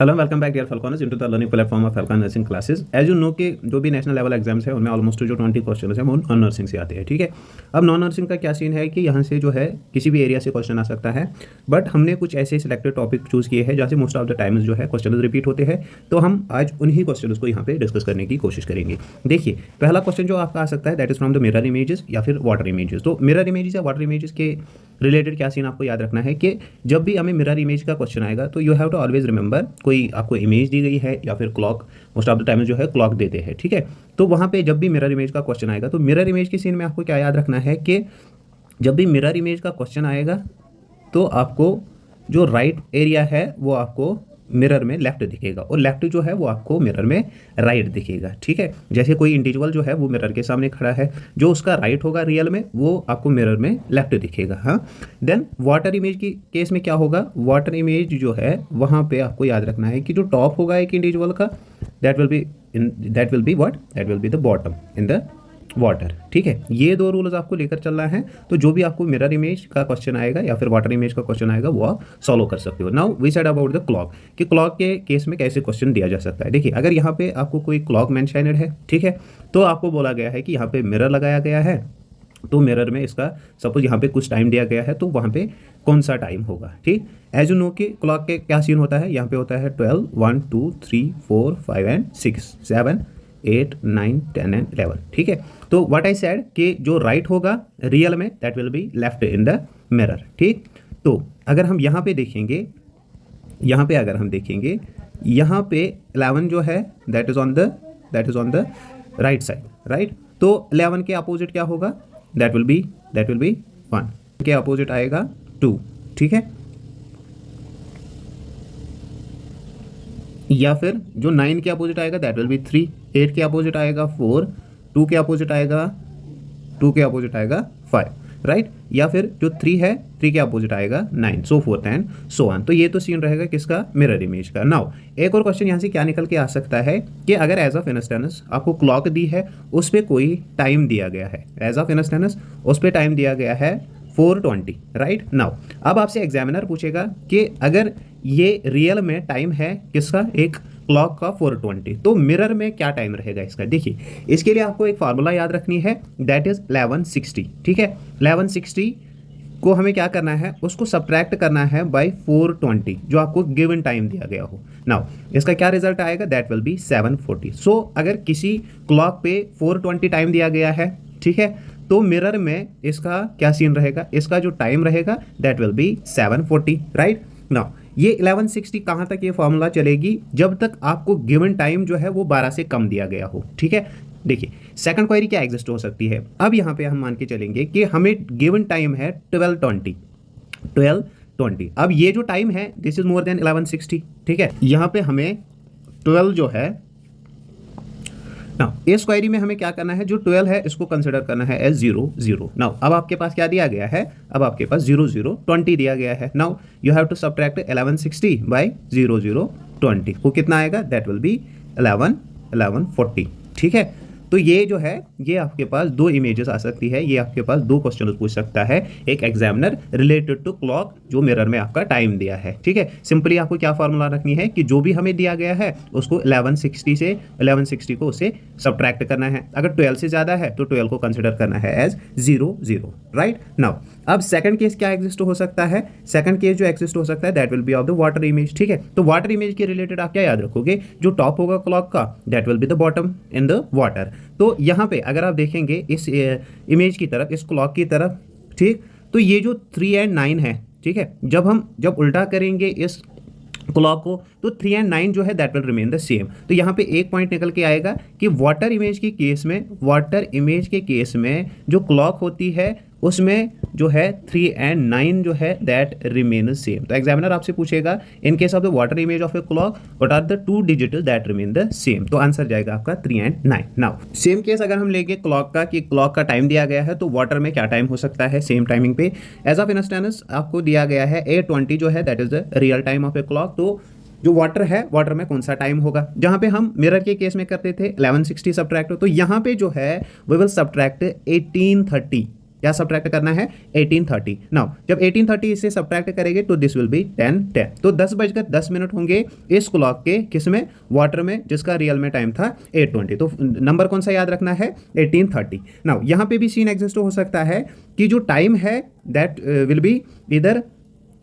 Hello welcome back dear Falconers into the learning platform of Falcon nursing classes. As you know कि जो भी national level exams है उनमें almost जो 20 question है वो नॉन नर्सिंग से आते हैं। ठीक है, अब नॉन नर्सिंग का क्या सीन है कि यहाँ से जो है किसी भी एरिया से क्वेश्चन आ सकता है, बट हमने कुछ ऐसे सिलेक्टेड टॉपिक चूज़ किए हैं जहाँ से मोस्ट ऑफ द टाइम्स जो है क्वेश्चन रिपीट होते हैं। तो हम आज उन्हीं क्वेश्चन को यहाँ पे डिस्कस करने की कोशिश करेंगे। देखिए, पहला क्वेश्चन जो आपका आ सकता है that is from the mirror images या फिर वाटर इमेजेस। तो मिरर इमेजेस या वाटर इमेजेस के रिलेटेड क्या सीन आपको याद रखना है कि जब भी हमें मिरर इमेज का क्वेश्चन आएगा तो you have to always remember, कोई आपको इमेज दी गई है या फिर clock, most of the time जो है क्लॉक देते हैं। ठीक है, तो वहाँ पे जब भी मिरर इमेज का क्वेश्चन आएगा तो मिरर इमेज के सीन में आपको क्या याद रखना है कि जब भी मिरर इमेज का क्वेश्चन आएगा तो आपको जो राइट एरिया है वो आपको मिरर में लेफ्ट दिखेगा और लेफ्ट जो है वो आपको मिरर में राइट दिखेगा। ठीक है, जैसे कोई इंडिविजुअल जो है वो मिरर के सामने खड़ा है, जो उसका राइट होगा रियल में वो आपको मिरर में लेफ्ट दिखेगा। हाँ, देन वाटर इमेज की केस में क्या होगा, वाटर इमेज जो है वहाँ पे आपको याद रखना है कि जो टॉप होगा एक इंडिविजुअल का that will be the bottom in the water. ठीक है, ये दो रूल्स आपको लेकर चलना है। तो जो भी आपको मिरर इमेज का क्वेश्चन आएगा या फिर वाटर इमेज का क्वेश्चन आएगा वो आप सॉल्व कर सकते हो। Now we said about the clock कि क्लॉक के केस में कैसे क्वेश्चन दिया जा सकता है। देखिए, अगर यहाँ पे आपको कोई क्लॉक मेंशनड है, ठीक है, तो आपको बोला गया है कि यहाँ पे मिरर लगाया गया है, तो मिरर में इसका सपोज यहाँ पे कुछ टाइम दिया गया है तो वहाँ पे कौन सा टाइम होगा। ठीक, एज यू नो कि क्लॉक के क्या सीन होता है, यहाँ पे होता है 12, 1, 2, 3, 4, 5 एंड 6, 7, 8, 9, 10 एंड 11। ठीक है, तो व्हाट आई सेड कि जो राइट होगा रियल में that will be left in the mirror. ठीक, तो अगर हम यहाँ पे देखेंगे, यहाँ पे अगर हम देखेंगे, यहाँ पे 11 जो है that is on the right side, right. तो 11 के अपोजिट क्या होगा, दैट विल बी 1 के अपोजिट आएगा 2। ठीक है, या फिर जो 9 के अपोजिट आएगा दैट विल बी 3, 8 के अपोजिट आएगा 4, 2 के अपोजिट आएगा 5, राइट। या फिर जो 3 है 3 के अपोजिट आएगा 9, सो फोर्थ एंड सो ऑन। तो ये तो सीन रहेगा किसका, मिरर इमेज का। नाउ एक और क्वेश्चन यहाँ से क्या निकल के आ सकता है कि अगर एज ऑफ इंस्टेंस आपको क्लॉक दी है उस पर कोई टाइम दिया गया है, एज ऑफ इंस्टेंस उस पर टाइम दिया गया है 4:20, राइट। नाउ अब आपसे एग्जामिनर पूछेगा कि अगर ये रियल में टाइम है किसका, एक क्लॉक का 4:20, तो मिरर में क्या टाइम रहेगा इसका। देखिए, इसके लिए आपको एक फार्मूला याद रखनी है दैट इज 1160। ठीक है, 1160 को हमें क्या करना है, उसको सब्ट्रैक्ट करना है बाय 420 जो आपको गिवन टाइम दिया गया हो। नाउ इसका क्या रिजल्ट आएगा, दैट विल बी 740। सो अगर किसी क्लॉक पे 420 टाइम दिया गया है, ठीक है, तो मिरर में इसका क्या सीन रहेगा, इसका जो टाइम रहेगा that will B 740, right. Now ये 1160 कहाँ तक ये फॉर्मूला चलेगी, जब तक आपको गिवन टाइम जो है वो 12 से कम दिया गया हो। ठीक है, देखिए सेकंड क्वेरी क्या एग्जिस्ट हो सकती है। अब यहाँ पे हम मान के चलेंगे कि हमें गिवन टाइम है 12:20। अब ये जो टाइम है दिस इज मोर देन 1160। ठीक है, यहाँ पे हमें 12 जो है ना, इस क्वेरी में हमें क्या करना है, जो 12 है इसको कंसिडर करना है एज 0, 0। नाउ अब आपके पास क्या दिया गया है, अब आपके पास 0, 0, 20 दिया गया है। Now you have to subtract 1160 by 0, 0, 20 को कितना आएगा, दैट विल बी 1140। ठीक है, तो ये जो है ये आपके पास दो इमेजेस आ सकती है, ये आपके पास दो क्वेश्चन पूछ सकता है एक एग्जामिनर रिलेटेड टू क्लॉक जो मिरर में आपका टाइम दिया है। ठीक है, सिंपली आपको क्या फार्मूला रखनी है कि जो भी हमें दिया गया है उसको 1160 को उसे सब्ट्रैक्ट करना है। अगर 12 से ज़्यादा है तो 12 को कंसिडर करना है एज 0, 0, राइट। नाउ अब सेकंड केस क्या एग्जिस्ट हो सकता है, सेकंड केस जो एग्जिस्ट हो सकता है that will be of the water image. ठीक है, तो वाटर इमेज के रिलेटेड आप क्या याद रखोगे, जो टॉप होगा क्लॉक का that will be the bottom in the water. तो यहाँ पे अगर आप देखेंगे इस इमेज की तरफ, इस क्लॉक की तरफ, ठीक, तो ये जो 3 और 9 है, ठीक है, जब उल्टा करेंगे इस क्लॉक को तो 3 और 9 जो है that will remain the same. तो यहाँ पे एक पॉइंट निकल के आएगा कि वाटर इमेज के केस में जो क्लॉक होती है उसमें जो है 3 और 9 जो है दैट रिमेन सेम। तो एग्जामिनर आपसे पूछेगा in case of the water image of a clock what are the 2 digital that remain the same. तो आंसर जाएगा आपका 3 और 9। नाउ सेम केस अगर हम लेंगे क्लॉक का, कि क्लॉक का टाइम दिया गया है तो वाटर में क्या टाइम हो सकता है सेम टाइमिंग पे। एज ऑफ इंस्टेंस आपको दिया गया है 8:20 जो है that is the real time of a clock. तो जो वाटर है, वाटर में कौन सा टाइम होगा, जहाँ पे हम मिरर के केस में करते थे 1160 सब्ट्रैक्ट, तो यहाँ पे जो है वी विल सब्ट्रैक्ट 1830 क्या सब्ट्रैक्ट करना है 18:30। नाउ जब 18:30 इससे सब्ट्रैक्ट करेंगे तो दिस विल बी 10:10। तो 10:10 होंगे इस क्लॉक के किस में, वाटर में, जिसका रियल में टाइम था 8:20। तो नंबर कौन सा याद रखना है 18:30। नाउ यहाँ पे भी सीन एग्जिस्ट हो सकता है कि जो टाइम है दैट विल बी इधर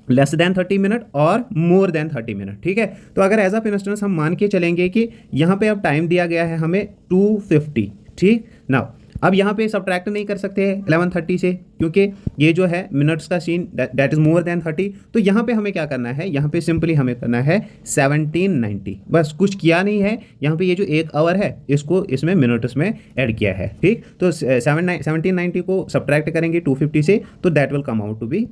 लेस देन 30 मिनट और मोर देन 30 मिनट। ठीक है, तो अगर एज ऑफ इंस्टेंस हम मान के चलेंगे कि यहाँ पे अब टाइम दिया गया है हमें 2:50। ठीक, नाउ अब यहाँ पे सब्ट्रैक्ट नहीं कर सकते हैं 11:30 से, क्योंकि ये जो है मिनट्स का seen that is more than 30। तो यहाँ पे हमें क्या करना है, यहाँ पे सिंपली हमें करना है 1790, बस कुछ किया नहीं है। यहाँ पे ये जो 1 आवर है इसको इसमें मिनट्स में ऐड किया है। ठीक, तो 1790 को सब्ट्रैक्ट करेंगे 250 से, तो that will come out to be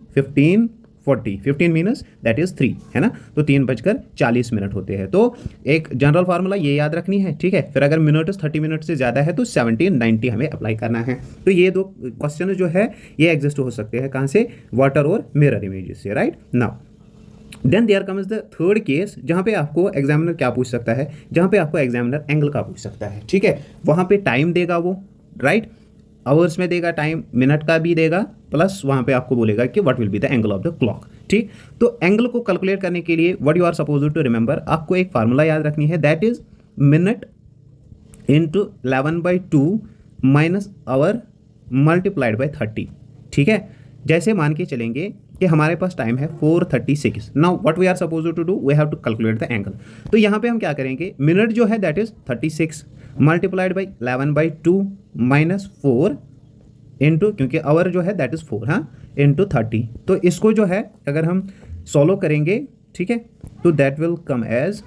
15 minutes that is 3, है ना। तो 3:40 होते हैं। तो एक जनरल फार्मूला ये याद रखनी है। ठीक है, फिर अगर मिनट्स 30 मिनट से ज़्यादा है तो 1790 हमें अप्लाई करना है। तो ये दो क्वेश्चन जो है ये एग्जिस्ट हो सकते हैं, कहाँ से, वाटर और मिरर इमेजेस से, right. Now then there comes the third case, जहाँ पे आपको एग्जामिनर क्या पूछ सकता है, जहाँ पे आपको एग्जामिनर एंगल का पूछ सकता है। ठीक है, वहाँ पे टाइम देगा वो, राइट, आवर्स में देगा टाइम, मिनट का भी देगा, प्लस वहाँ पे आपको बोलेगा कि what will be the angle of the clock. ठीक, तो एंगल को कैलकुलेट करने के लिए what you are suppose to remember, आपको एक फार्मूला याद रखनी है, that is minute into 11/2 minus hour multiplied by 30। ठीक है, जैसे मान के चलेंगे कि हमारे पास टाइम है 4:36। Now what we are suppose to do, we have to calculate the angle. तो यहाँ पे हम क्या करेंगे, मिनट जो है that is 36 multiplied by 11/2 minus 4 into, क्योंकि आवर जो है दैट इज 4, हाँ, इंटू 30। तो इसको जो है अगर हम सॉल्व करेंगे, ठीक है, तो that will come as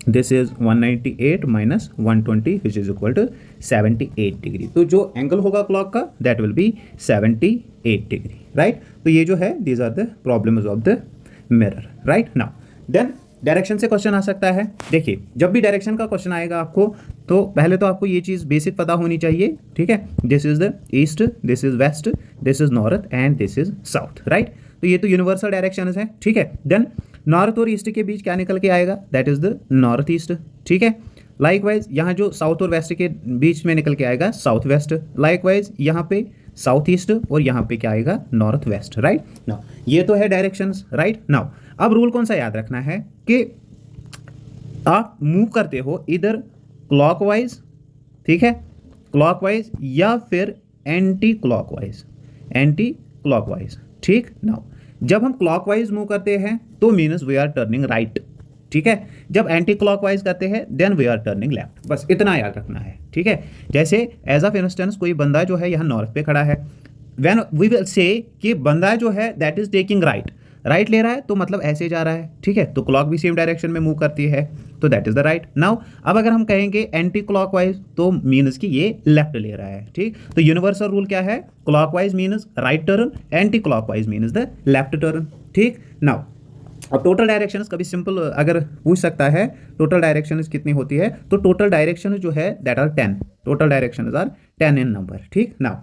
this is 198 minus 120 which is equal to 78 degree. तो जो एंगल होगा क्लॉक का that will be 78 degree, right. तो ये जो है these are the problems of the mirror, right. Now then direction से क्वेश्चन आ सकता है। देखिए, जब भी डायरेक्शन का क्वेश्चन आएगा आपको, तो पहले तो आपको ये चीज़ बेसिक पता होनी चाहिए। ठीक है, this is the east, this is west, this is north and this is south, right. तो ये तो यूनिवर्सल डायरेक्शन है। ठीक है, देन नॉर्थ और ईस्ट के बीच क्या निकल के आएगा, that is the north east. ठीक है, लाइकवाइज यहाँ जो साउथ और वेस्ट के बीच में निकल के आएगा साउथ वेस्ट। लाइकवाइज यहाँ पे साउथ ईस्ट और यहाँ पे क्या आएगा नॉर्थ वेस्ट, राइट। नाउ ये तो है डायरेक्शंस, राइट। नाउ अब रूल कौन सा याद रखना है कि आप मूव करते हो इधर क्लॉकवाइज, ठीक है, क्लॉकवाइज या फिर एंटी क्लॉकवाइज, एंटी क्लॉकवाइज। ठीक, नाउ जब हम क्लॉकवाइज मूव करते हैं तो means we are turning right. ठीक है, जब एंटी क्लॉकवाइज करते हैं then we are turning left. बस इतना याद रखना है। ठीक है, जैसे एज ऑफ इंस्टेंस कोई बंदा जो है यहाँ नॉर्थ पे खड़ा है, व्हेन वी विल से कि बंदा जो है that is taking right, right ले रहा है तो मतलब ऐसे जा रहा है। ठीक है, तो क्लॉक भी सेम डायरेक्शन में मूव करती है, तो that is the right. Now अब अगर हम कहेंगे एंटी क्लॉकवाइज तो मीन्स कि ये लेफ्ट ले रहा है। ठीक, तो यूनिवर्सल रूल क्या है, clockwise means right turn, anti clockwise means the left turn. ठीक, नाउ अब टोटल डायरेक्शंस कभी सिंपल अगर पूछ सकता है टोटल डायरेक्शंस कितनी होती है, तो टोटल डायरेक्शन जो है that are 10, total directions are 10 in number. ठीक, नाउ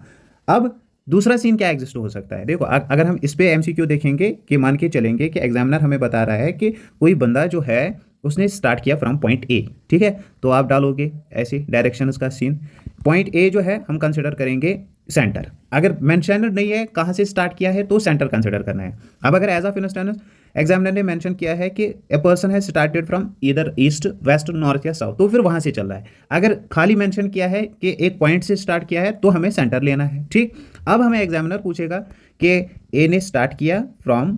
अब दूसरा सीन क्या एग्जिस्ट हो सकता है, देखो अगर हम इस पे एमसीक्यू देखेंगे कि मान के चलेंगे कि एग्जामिनर हमें बता रहा है कि कोई बंदा जो है उसने स्टार्ट किया फ्रॉम पॉइंट ए। ठीक है, तो आप डालोगे ऐसे डायरेक्शंस का सीन, पॉइंट ए जो है हम कंसिडर करेंगे सेंटर, अगर मेंशन नहीं है कहाँ से स्टार्ट किया है तो सेंटर कंसिडर करना है। अब अगर एज ऑफ इंस्टेंस एग्जामिनर ने मेंशन किया है कि ए पर्सन है स्टार्टेड फ्रॉम इधर ईस्ट वेस्ट नॉर्थ या साउथ, तो फिर वहाँ से चल रहा है। अगर खाली मेंशन किया है कि एक पॉइंट से स्टार्ट किया है तो हमें सेंटर लेना है। ठीक, अब हमें एग्जामिनर पूछेगा कि ए ने स्टार्ट किया from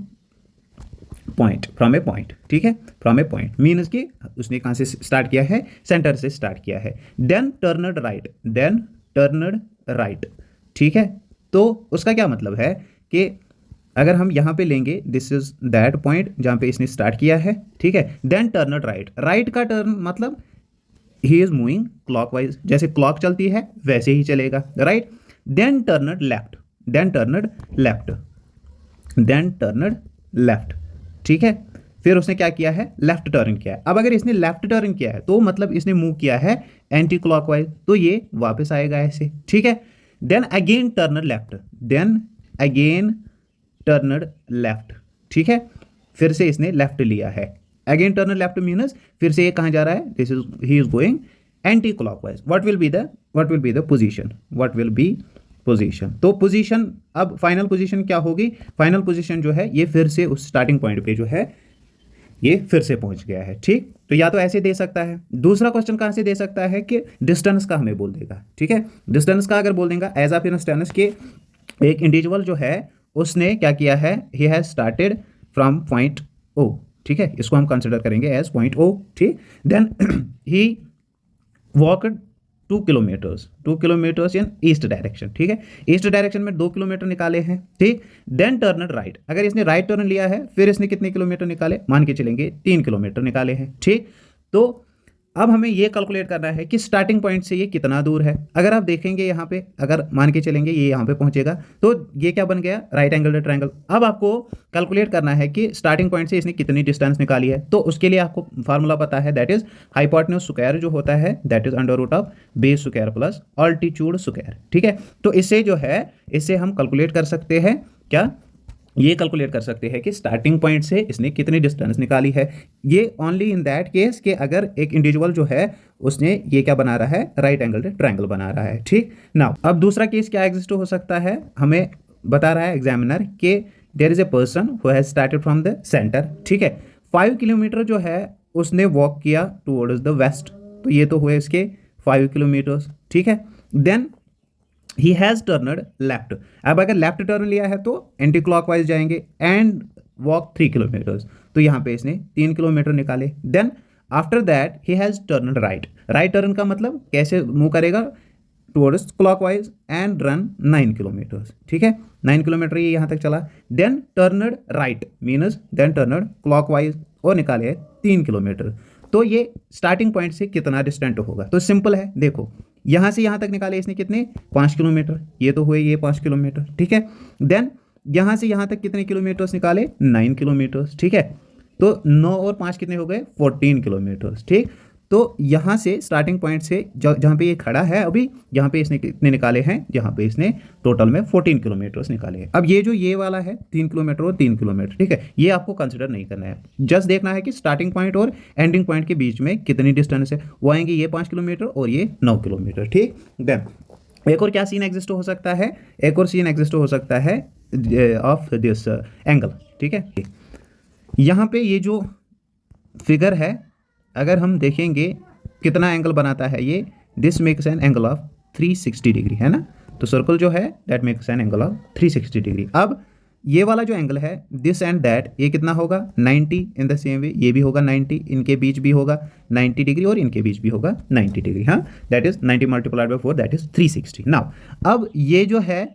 point, from A point. ठीक है, फ्रॉम ए पॉइंट मीन्स कि उसने कहाँ से स्टार्ट किया है, सेंटर से स्टार्ट किया है। Then turned right, then turned right. ठीक है, तो उसका क्या मतलब है कि अगर हम यहाँ पे लेंगे दिस इज दैट पॉइंट जहाँ पे इसने स्टार्ट किया है। ठीक है, देन टर्नड राइट, राइट का टर्न मतलब ही इज मूविंग क्लॉकवाइज, जैसे क्लॉक चलती है वैसे ही चलेगा, right. Then turned left, then turned left, then turned left. ठीक है, फिर उसने क्या किया है, लेफ्ट टर्न किया है। अब अगर इसने लेफ्ट टर्न किया है तो मतलब इसने मूव किया है एंटी क्लॉकवाइज, तो ये वापस आएगा ऐसे। ठीक है, then again turned left, then again turned left. ठीक है, फिर से इसने लेफ्ट लिया है, अगेन टर्नड लेफ्ट मीन्स फिर से ये कहाँ जा रहा है, this is he is going anti clockwise. What will be the position, what will be position. तो पोजीशन, अब फाइनल पोजीशन क्या होगी, फाइनल पोजीशन जो है ये फिर से उस स्टार्टिंग पॉइंट पे जो है ये फिर से पहुंच गया है। ठीक, तो या तो ऐसे दे सकता है। दूसरा क्वेश्चन कहाँ से दे सकता है कि डिस्टेंस का हमें बोल देगा। ठीक है, डिस्टेंस का अगर बोल देगा एज ऑफ इंस्टेंस के एक इंडिविजुअल जो है उसने क्या किया है, he has started from point O. ठीक है, इसको हम कंसिडर करेंगे एज पॉइंट ओ। ठीक, then he walked 2 kilometres in east direction. ठीक है, ईस्ट डायरेक्शन में 2 किलोमीटर निकाले हैं। ठीक, देन टर्न राइट, अगर इसने राइट टर्न लिया है फिर इसने कितने किलोमीटर निकाले, मान के चलेंगे 3 किलोमीटर निकाले हैं। ठीक, तो अब हमें ये कैलकुलेट करना है कि स्टार्टिंग पॉइंट से ये कितना दूर है। अगर आप देखेंगे यहाँ पे, अगर मान के चलेंगे ये यहाँ पे पहुंचेगा तो ये क्या बन गया, राइट एंगल ट्रायंगल। अब आपको कैलकुलेट करना है कि स्टार्टिंग पॉइंट से इसने कितनी डिस्टेंस निकाली है। तो उसके लिए आपको फार्मूला पता है, दैट इज हाइपोटेन्यूज स्क्वायर जो होता है that is under root of base square plus altitude square. ठीक है, तो इससे जो है इससे हम कैलकुलेट कर सकते हैं, क्या ये कैलकुलेट कर सकते हैं कि स्टार्टिंग पॉइंट से इसने कितनी डिस्टेंस निकाली है। ये ओनली इन दैट केस कि अगर एक इंडिविजुअल जो है उसने ये क्या बना रहा है, राइट एंगल ट्रायंगल बना रहा है। ठीक, नाउ अब दूसरा केस क्या एग्जिस्ट हो सकता है, हमें बता रहा है एग्जामिनर कि there is a person who has started from the centre. ठीक है, 5 किलोमीटर जो है उसने वॉक किया टुवर्ड्स द वेस्ट, तो ये तो हुए इसके 5 किलोमीटर्स। ठीक है, then he has turned left. अब अगर लेफ्ट टर्न लिया है तो एंटी क्लॉकवाइज जाएंगे एंड वॉक 3 किलोमीटर्स, तो यहाँ पे इसने 3 किलोमीटर निकाले। Then after that he has turned right. Right turn का मतलब कैसे मूव करेगा, towards clockwise and run 9 kilometres. ठीक है, 9 किलोमीटर ये यहाँ तक चला। Then turned right means then turned clockwise और निकाले 3 किलोमीटर। तो ये स्टार्टिंग पॉइंट से कितना डिस्टेंट होगा, तो सिंपल है, देखो यहाँ से यहाँ तक निकाले इसने कितने, 5 किलोमीटर, ये तो हुए ये 5 किलोमीटर। ठीक है, देन यहाँ से यहाँ तक कितने किलोमीटर्स निकाले, 9 किलोमीटर्स। ठीक है, तो 9 और 5 कितने हो गए, 14 किलोमीटर्स। ठीक, तो यहाँ से स्टार्टिंग पॉइंट से जहाँ पे ये खड़ा है अभी, यहाँ पे इसने कितने निकाले हैं, यहाँ पे इसने टोटल में 14 किलोमीटर्स निकाले हैं। अब ये जो ये वाला है 3 किलोमीटर और 3 किलोमीटर, ठीक है, ये आपको कंसिडर नहीं करना है, जस्ट देखना है कि स्टार्टिंग पॉइंट और एंडिंग पॉइंट के बीच में कितनी डिस्टेंस है। वो आएंगे ये 5 किलोमीटर और ये 9 किलोमीटर। ठीक, देन एक और क्या सीन एग्जिस्ट हो सकता है, एक और सीन एग्जिस्ट हो सकता है ऑफ दिस एंगल। ठीक है, यहाँ पे ये जो फिगर है अगर हम देखेंगे कितना एंगल बनाता है ये, this makes an angle of 360 degree, है ना। तो सर्कल जो है that makes an angle of 360 degree. अब ये वाला जो एंगल है दिस एंड दैट, ये कितना होगा 90 इन द सेम वे, ये भी होगा 90, इनके बीच भी होगा 90 डिग्री और इनके बीच भी होगा 90 डिग्री। हाँ, that is 90 multiplied by 4 that is 360। Now अब ये जो है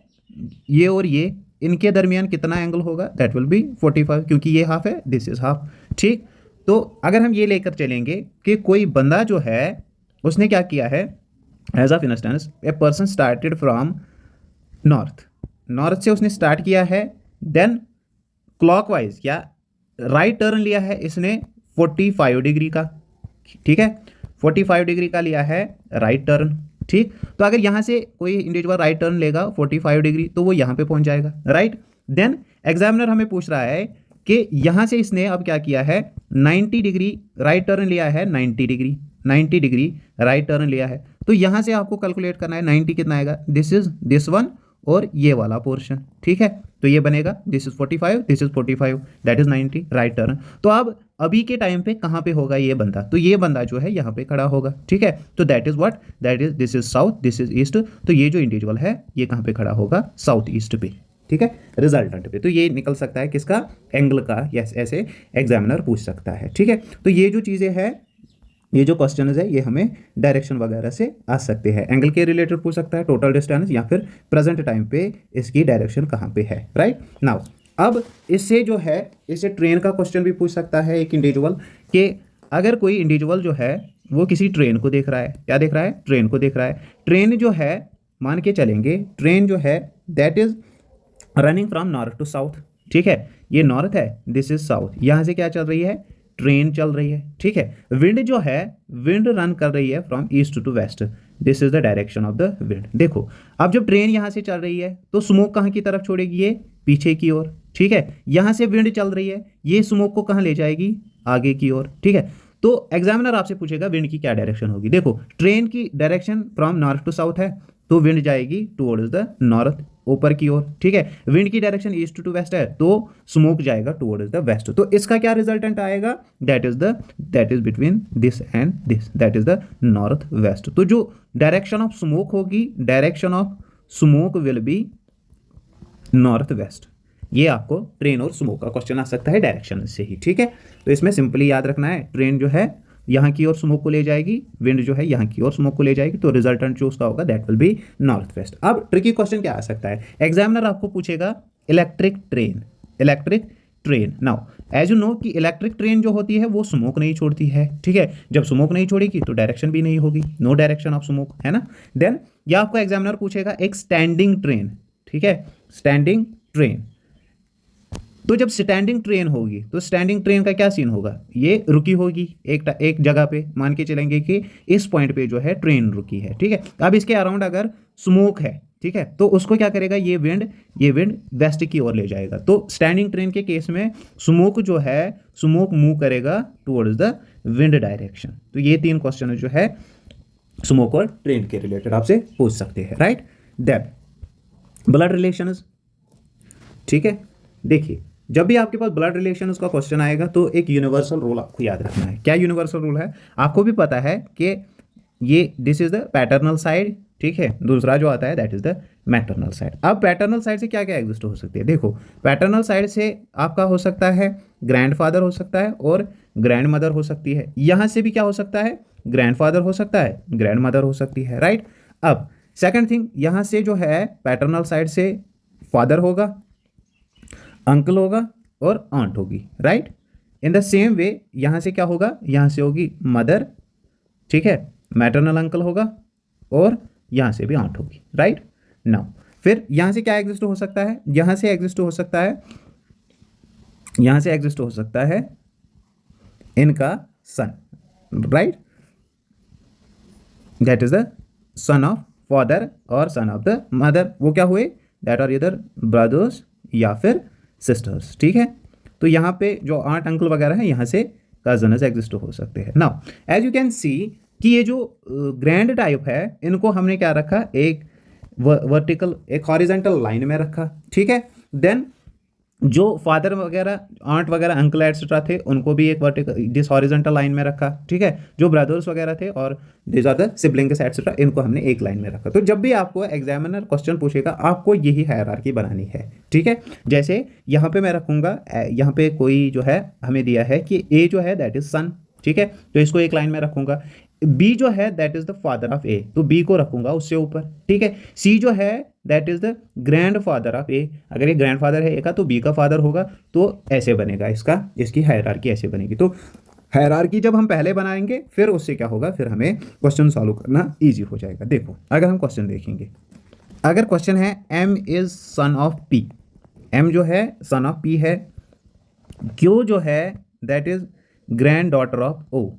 ये और ये इनके दरमियान कितना एंगल होगा, दैट विल बी 45, क्योंकि ये हाफ है दिस इज हाफ। ठीक, तो अगर हम ये लेकर चलेंगे कि कोई बंदा जो है उसने क्या किया है, as of instance a person started from north से उसने स्टार्ट किया है, देन क्लॉकवाइज या राइट टर्न लिया है इसने 45 डिग्री का। ठीक है, 45 डिग्री का लिया है राइट टर्न। ठीक, तो अगर यहाँ से कोई इंडिविजुअल राइट टर्न लेगा 45 डिग्री तो वो यहाँ पे पहुँच जाएगा, राइट। देन एग्जामिनर हमें पूछ रहा है कि यहाँ से इसने अब क्या किया है, 90 डिग्री राइट टर्न लिया है, 90 डिग्री राइट टर्न लिया है। तो यहाँ से आपको कैलकुलेट करना है 90 कितना आएगा, दिस इज दिस वन और ये वाला पोर्शन। ठीक है, तो ये बनेगा this is 45, this is 45 that is 90 right turn. तो अब अभी के टाइम पे कहाँ पे होगा ये बंदा, तो ये बंदा जो है यहाँ पे खड़ा होगा। ठीक है, तो that is what, that is this is south, this is east. तो ये जो इंडिविजुअल है ये कहाँ पे खड़ा होगा, साउथ ईस्ट पे। ठीक है, रिजल्टेंट पे। तो ये निकल सकता है किसका, एंगल का, यस ऐसे एग्जामिनर पूछ सकता है। ठीक है, तो ये जो चीज़ें हैं, ये जो क्वेश्चन है ये हमें डायरेक्शन वगैरह से आ सकते हैं। एंगल के रिलेटेड पूछ सकता है, टोटल डिस्टेंस, या फिर प्रेजेंट टाइम पे इसकी डायरेक्शन कहाँ पे है, राइट। नाउ अब इससे जो है इससे ट्रेन का क्वेश्चन भी पूछ सकता है एक इंडिविजुअल, कि अगर कोई इंडिविजुअल जो है वो किसी ट्रेन को देख रहा है, क्या देख रहा है, ट्रेन को देख रहा है। ट्रेन जो है मान के चलेंगे, ट्रेन जो है that is running from north to south. ठीक है, ये नॉर्थ है, दिस इज साउथ। यहाँ से क्या चल रही है, ट्रेन चल रही है। ठीक है, विंड जो है विंड रन कर रही है from east to west, this is the direction of the wind. देखो अब जब ट्रेन यहाँ से चल रही है तो स्मोक कहाँ की तरफ छोड़ेगी, ये पीछे की ओर। ठीक है, यहाँ से विंड चल रही है, ये स्मोक को कहाँ ले जाएगी, आगे की ओर। ठीक है, तो एग्जामिनर आपसे पूछेगा विंड की क्या डायरेक्शन होगी। देखो ट्रेन की direction from north to south है, तो विंड जाएगी टुवर्ड्स द नॉर्थ, ऊपर की ओर, ठीक है। विंड की डायरेक्शन ईस्ट टू वेस्ट है तो स्मोक जाएगा टुवर्ड्स द वेस्ट। तो इसका क्या रिजल्टेंट आएगा, that is between this and this, that is the north west. तो जो डायरेक्शन ऑफ स्मोक होगी, direction of smoke will be north waste. ये आपको ट्रेन और स्मोक का क्वेश्चन आ सकता है डायरेक्शन से ही, ठीक है। तो इसमें सिंपली याद रखना है, ट्रेन जो है यहाँ की ओर स्मोक को ले जाएगी, विंड जो है यहाँ की ओर स्मोक को ले जाएगी, तो रिजल्टेंट जो उसका होगा that will be north west. अब ट्रिकी क्वेश्चन क्या आ सकता है, एग्जामिनर आपको पूछेगा electric train. Now as you know कि इलेक्ट्रिक ट्रेन जो होती है वो स्मोक नहीं छोड़ती है, ठीक है। जब स्मोक नहीं छोड़ेगी तो डायरेक्शन भी नहीं होगी, नो डायरेक्शन ऑफ स्मोक, है ना। देन या आपको एग्जामिनर पूछेगा एक स्टैंडिंग ट्रेन, ठीक है, स्टैंडिंग ट्रेन। तो जब स्टैंडिंग ट्रेन होगी तो स्टैंडिंग ट्रेन का क्या सीन होगा, ये रुकी होगी एक जगह पे, मान के चलेंगे कि इस पॉइंट पे जो है ट्रेन रुकी है, ठीक है। अब इसके अराउंड अगर स्मोक है, ठीक है, तो उसको क्या करेगा, ये विंड वेस्ट की ओर ले जाएगा। तो स्टैंडिंग ट्रेन के केस में स्मोक जो है, स्मोक मूव करेगा टुवर्ड्स द विंड डायरेक्शन। तो ये 3 क्वेश्चन जो है स्मोक और ट्रेन के रिलेटेड आपसे पूछ सकते हैं, राइट। देन ब्लड रिलेशंस, ठीक है। देखिए जब भी आपके पास ब्लड रिलेशंस का क्वेश्चन आएगा तो एक यूनिवर्सल रूल आपको याद रखना है। क्या यूनिवर्सल रूल है, आपको भी पता है कि ये this is the paternal side, ठीक है। दूसरा जो आता है that is the maternal side. अब पैटर्नल साइड से क्या क्या एग्जिस्ट हो सकती है, देखो पैटर्नल साइड से आपका हो सकता है ग्रैंडफादर हो सकता है और ग्रैंड मदर हो सकती है। यहाँ से भी क्या हो सकता है, ग्रैंडफादर हो सकता है, ग्रैंड मदर हो सकती है, राइट। अब सेकंड थिंग, यहाँ से जो है पैटर्नल साइड से फादर होगा, अंकल होगा और आंट होगी, राइट। इन द सेम वे यहाँ से क्या होगा, यहाँ से होगी मदर, ठीक है, मैटरनल अंकल होगा और यहाँ से भी आंट होगी, राइट। नाउ फिर यहाँ से क्या एग्जिस्ट हो सकता है, यहाँ से एग्जिस्ट हो सकता है, यहाँ से एग्जिस्ट हो सकता है इनका son, right, that is the son of father और सन ऑफ द मदर। वो क्या हुए, दैट आर इधर ब्रदर्स या फिर सिस्टर्स, ठीक है। तो यहाँ पे जो आंट अंकल वगैरह है यहाँ से कजन्स एग्जिस्ट हो सकते हैं। Now as you can see कि ये जो ग्रैंड टाइप है इनको हमने क्या रखा, एक वर्टिकल एक हॉरिजेंटल लाइन में रखा, ठीक है। देन जो फादर वगैरह आंट वगैरह अंकल एटसेट्रा थे उनको भी एक वर्टिकल दिस हॉरिजेंटल लाइन में रखा, ठीक है। जो ब्रदर्स वगैरह थे और this are the siblings etcetera इनको हमने एक लाइन में रखा। तो जब भी आपको एग्जामिनर क्वेश्चन पूछेगा आपको यही हायरार्की बनानी है, ठीक है। जैसे यहाँ पे मैं रखूँगा, यहाँ पे कोई जो है हमें दिया है कि ए जो है दैट इज सन, ठीक है, तो इसको एक लाइन में रखूँगा। बी जो है that is the father of A, तो बी को रखूंगा उससे ऊपर, ठीक है। सी जो है that is the grandfather of A, अगर ये ग्रैंड फादर है ए का तो बी का फादर होगा, तो ऐसे बनेगा इसकी हायरार्की ऐसे बनेगी। तो हायरार्की जब हम पहले बनाएंगे फिर उससे क्या होगा, फिर हमें क्वेश्चन सॉल्व करना ईजी हो जाएगा। देखो अगर हम क्वेश्चन देखेंगे, अगर क्वेश्चन है M is son of P, M जो है सन ऑफ पी है, क्यू जो है that is granddaughter of O,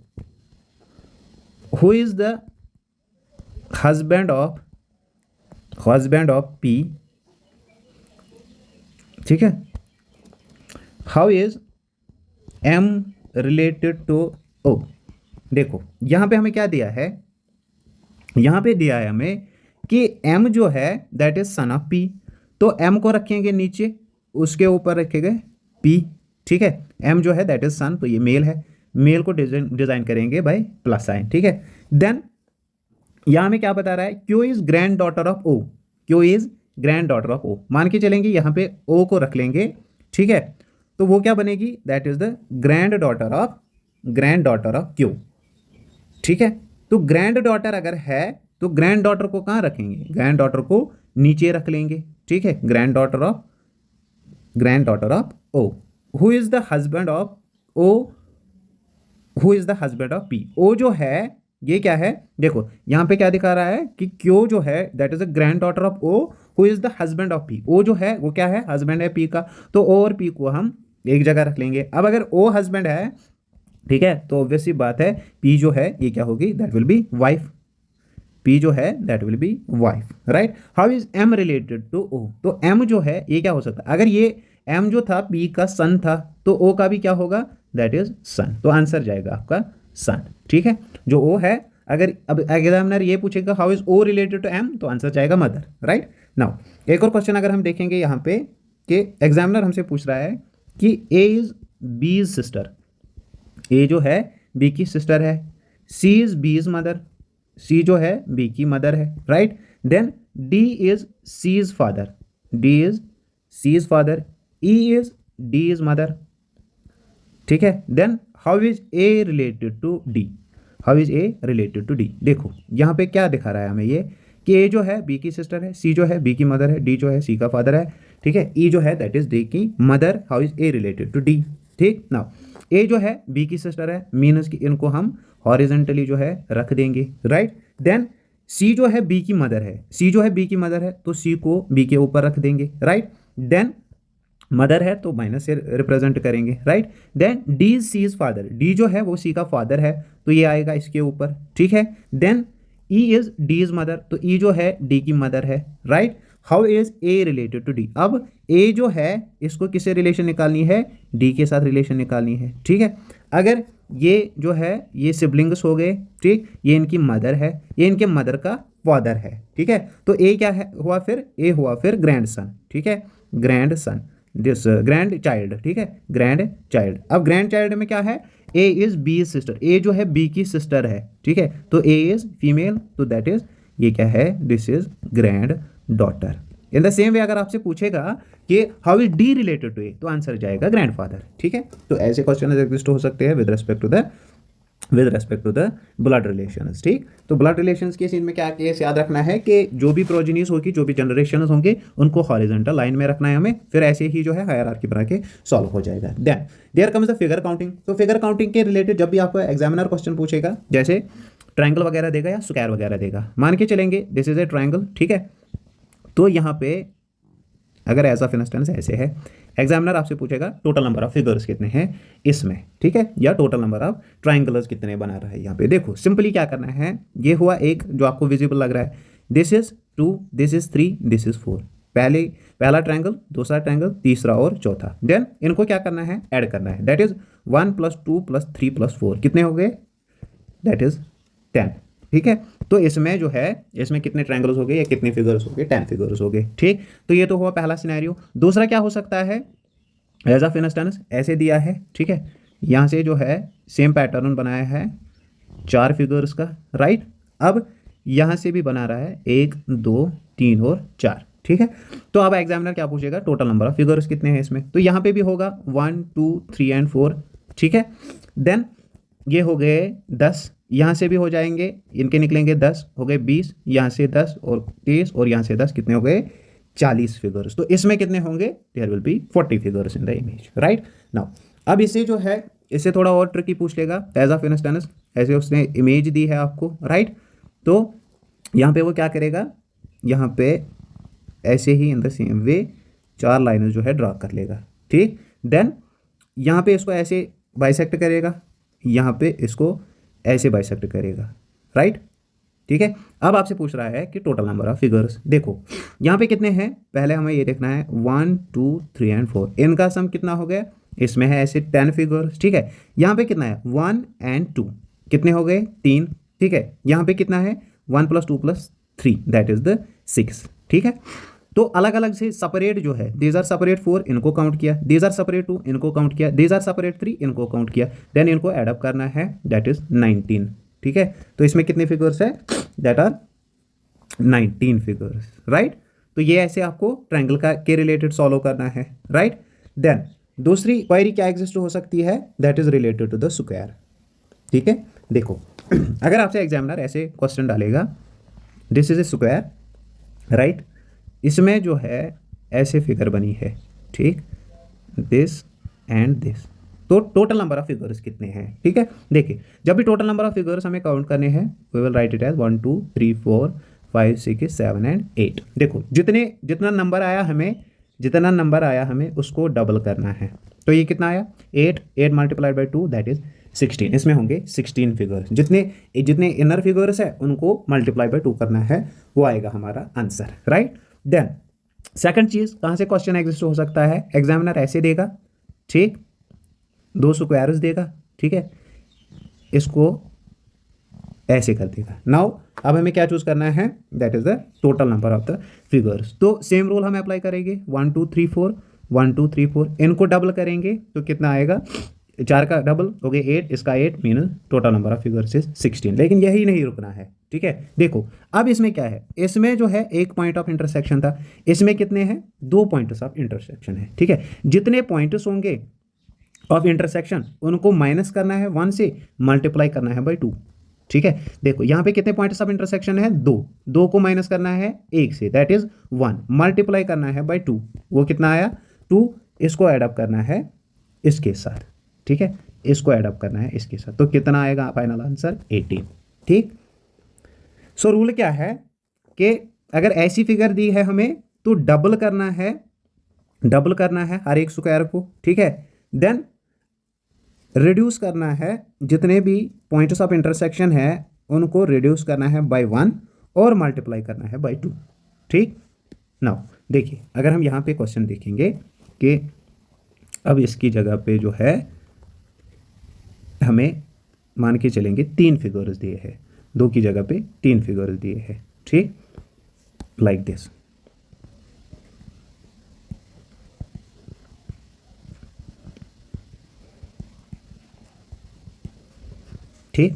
who is the husband of P, ठीक है। how is M related to O, देखो यहाँ पे हमें क्या दिया है, यहाँ पे दिया है हमें कि M जो है that is son of P, तो M को रखेंगे नीचे, उसके ऊपर रखेंगे P, ठीक है। M जो है दैट इज सन, तो ये मेल है, मेल को डिजाइन करेंगे बाय प्लस साइन, ठीक है। देन यहां में क्या बता रहा है, Q is granddaughter of O, Q is granddaughter of O, मान के चलेंगे यहाँ पे ओ को रख लेंगे, ठीक है। तो वो क्या बनेगी, that is the granddaughter of Q, ठीक है। तो ग्रैंड डॉटर अगर है तो ग्रैंड डॉटर को कहाँ रखेंगे, ग्रैंड डॉटर को नीचे रख लेंगे, ठीक है। Granddaughter of O, who is the husband of O, who is the husband of P. O जो है ये क्या है, देखो यहाँ पे क्या दिखा रहा है कि क्यू जो है that is the granddaughter of O, who is the husband of P. O जो है वो क्या है, हस्बैंड है पी का, तो ओ और पी को हम एक जगह रख लेंगे। अब अगर ओ हस्बैंड है, ठीक है, तो ऑब्वियस सी बात है पी जो है ये क्या होगी, that will be wife, P जो है that will be wife, right. How is M related to O, तो एम जो है ये क्या हो सकता है, अगर ये एम जो था पी का सन था तो ओ का भी क्या होगा, दैट इज सन, तो आंसर जाएगा आपका सन, ठीक है। जो ओ है अगर अब एग्जामिनर ये पूछेगा how is O related to M, तो आंसर जाएगा मदर, राइट। नाउ एक और क्वेश्चन अगर हम देखेंगे यहाँ पे कि एग्जामिनर हमसे पूछ रहा है कि A is B is sister, A जो है बी की सिस्टर है, C is B is mother, C जो है बी की मदर है, right. Then D is C is father, D is C is father, E is D is mother, ठीक है। Then how is A related to D, how is A related to D. देखो यहाँ पे क्या दिखा रहा है हमें ये कि ए जो है बी की सिस्टर है, सी जो है बी की मदर है, डी जो है सी का फादर है, ठीक है। ई जो है दैट इज डी की mother, how is A related to D, ठीक। नाउ ए जो है बी की सिस्टर है, मीन्स कि इनको हम हॉरिजेंटली जो है रख देंगे, राइट। देन सी जो है बी की मदर है, सी जो है बी की मदर है तो सी को बी के ऊपर रख देंगे, राइट। देन मदर है तो माइनस से रिप्रेजेंट करेंगे, right. Then D is C is father, D जो है वो सी का फादर है तो ये आएगा इसके ऊपर, ठीक है। Then E is D is mother, तो ई जो है डी की मदर है, right. How is A related to D, अब ए जो है इसको किससे रिलेशन निकालनी है, डी के साथ रिलेशन निकालनी है, ठीक है। अगर ये जो है ये सिबलिंग्स हो गए, ठीक, ये इनकी मदर है, ये इनके मदर का फादर है, ठीक है। तो ए क्या है हुआ फिर, ए हुआ फिर ग्रैंड सन, ठीक है, grandson, this grandchild, ठीक है, ग्रैंड चाइल्ड। अब ग्रैंड चाइल्ड में क्या है, A is B is sister, A जो है बी की सिस्टर है, ठीक है, तो ए इज फीमेल, तो दैट इज ये क्या है, this is granddaughter. In the same way अगर आपसे पूछेगा कि how is D related to A, तो आंसर जाएगा ग्रैंडफादर, ठीक है। तो ऐसे क्वेश्चन एग्जिस्ट हो सकते हैं with respect to the blood relations, ठीक। तो ब्लड रिलेशंस के सीन में क्या केस याद रखना है कि जो भी प्रोजेनीज होगी, जो भी जनरेशन होंगे, उनको हॉरिजॉन्टल लाइन में रखना है हमें, फिर ऐसे ही जो है हायरार्की बना के सॉल्व हो जाएगा। Then there comes the figure counting. तो फिगर काउंटिंग के रिलेटेड जब भी आपको एग्जामिनर क्वेश्चन पूछेगा, जैसे ट्रायंगल वगैरह देगा या स्क्वायर वगैरह देगा, मान के चलेंगे दिस इज ए ट्रायंगल, ठीक है। तो यहाँ पे अगर एज ऑफ इंस्टेंस ऐसे है, एग्जामिनर आपसे पूछेगा टोटल नंबर ऑफ फिगर्स कितने हैं इसमें, ठीक है, या टोटल नंबर ऑफ ट्राइंगल्स कितने बना रहा है। यहाँ पे देखो सिंपली क्या करना है, ये हुआ एक जो आपको विजिबल लग रहा है, this is 2, this is 3, this is 4, पहला ट्रायंगल, दूसरा ट्रायंगल, तीसरा और चौथा। देन इनको क्या करना है, ऐड करना है, दैट इज 1 + 2 + 3 + 4 कितने हो गए, दैट इज 10, ठीक है। तो इसमें जो है इसमें कितने ट्रायंगल्स हो गए या कितने फिगर्स हो गए, 10 फिगर्स हो गए, ठीक। तो ये तो हुआ पहला सिनेरियो। दूसरा क्या हो सकता है, एज ऑफ इंस्टेंस ऐसे दिया है, ठीक है, यहाँ से जो है सेम पैटर्न बनाया है 4 फिगर्स का, राइट। अब यहाँ से भी बना रहा है 1, 2, 3 और 4, ठीक है। तो अब एग्जामिनर क्या पूछेगा, टोटल नंबर ऑफ फिगर्स कितने हैं इसमें, तो यहाँ पे भी होगा 1, 2, 3 एंड 4, ठीक है। देन ये हो गए 10, यहाँ से भी हो जाएंगे, इनके निकलेंगे 10, हो गए 20, यहाँ से 10 और 30 और यहाँ से 10, कितने हो गए 40 फिगर्स। तो इसमें कितने होंगे, there will be 40 figures in the image, right. Now अब इसे जो है इससे थोड़ा और ट्रिकी पूछ लेगा, एज ऑफ इंस्टेंस ऐसे उसने इमेज दी है आपको, राइट। तो यहाँ पे वो क्या करेगा, यहाँ पे ऐसे ही इन द सेम वे 4 लाइनें जो है ड्रा कर लेगा, ठीक। देन यहाँ पे इसको ऐसे बाइसेक्ट करेगा, यहाँ पे इसको ऐसे बाइसेक्ट करेगा, राइट, ठीक है। अब आपसे पूछ रहा है कि टोटल नंबर ऑफ फिगर्स, देखो यहाँ पे कितने हैं, पहले हमें ये देखना है 1, 2, 3 एंड 4, इनका सम कितना हो गया, इसमें है ऐसे 10 फिगर्स, ठीक है। यहाँ पे कितना है 1 एंड 2, कितने हो गए 3, ठीक है। यहाँ पे कितना है 1 + 2 + 3, दैट इज द 6, ठीक है। तो अलग अलग से सेपरेट जो है, दीज आर सेपरेट 4, इनको काउंट किया, दीज आर सेपरेट 2, इनको काउंट किया, दीज आर सेपरेट 3, इनको काउंट किया, देन इनको एड अप करना है, दैट इज 19, ठीक है। तो इसमें कितने फिगर्स है, दैट आर 19 फिगर्स, राइट। तो ये ऐसे आपको ट्रायंगल का के रिलेटेड सॉल्व करना है, राइट। देन दूसरी क्वेरी क्या एग्जिस्ट हो सकती है, that is related to the square, ठीक है। देखो अगर आपसे एग्जामिनर ऐसे क्वेश्चन डालेगा, this is a square, right, इसमें जो है ऐसे फिगर बनी है, ठीक, दिस एंड दिस, तो टोटल नंबर ऑफ फिगर्स कितने हैं, ठीक है। देखिए जब भी टोटल नंबर ऑफ फिगर्स हमें काउंट करने हैं, we will write it as 1, 2, 3, 4, 5, 6, 7 and 8। देखो जितना नंबर आया हमें उसको डबल करना है, तो ये कितना आया 8 × 2 दैट इज 16, इसमें होंगे 16 फिगर्स, जितने इनर फिगर्स है उनको मल्टीप्लाई बाय 2 करना है, वो आएगा हमारा आंसर, राइट। देन सेकंड चीज कहाँ से क्वेश्चन एग्जिस्ट हो सकता है, एग्जामिनर ऐसे देगा, ठीक, 2 स्क्वायर्स देगा, ठीक है, इसको ऐसे कर देगा। नाउ अब हमें क्या चूज करना है, that is the total number of the figures. तो सेम रूल हम अप्लाई करेंगे, 1 2 3 4 1 2 3 4, इनको डबल करेंगे तो कितना आएगा, 4 का डबल हो गया 8, इसका 8 mean total number of figures is 16। लेकिन यही नहीं रुकना है, ठीक है। देखो अब इसमें क्या है, इसमें जो है एक पॉइंट ऑफ इंटरसेक्शन था, इसमें कितने हैं, 2 पॉइंट्स ऑफ इंटरसेक्शन है, ठीक है। जितने पॉइंट्स होंगे ऑफ इंटरसेक्शन उनको माइनस करना है 1 से, मल्टीप्लाई करना है बाई 2, ठीक है। देखो यहाँ पे कितने पॉइंट्स ऑफ इंटरसेक्शन है, 2, 2 को माइनस करना है 1 से, दैट इज 1, मल्टीप्लाई करना है बाई 2, वो कितना आया 2, इसको एडअप करना है इसके साथ, ठीक है, इसको एडअप करना है इसके साथ, तो कितना आएगा फाइनल आंसर 18, ठीक। सो रूल क्या है कि अगर ऐसी फिगर दी है हमें तो डबल करना है हर एक स्क्वायर को, ठीक है। देन रिड्यूस करना है, जितने भी पॉइंट्स ऑफ इंटरसेक्शन है उनको रिड्यूस करना है बाय 1 और मल्टीप्लाई करना है बाय 2, ठीक। नाउ देखिए अगर हम यहाँ पे क्वेश्चन देखेंगे कि अब इसकी जगह पे जो है हमें मान के चलेंगे 3 फिगर्स दिए हैं, 2 की जगह पे 3 फिगर्स दिए हैं, ठीक, लाइक दिस। ठीक,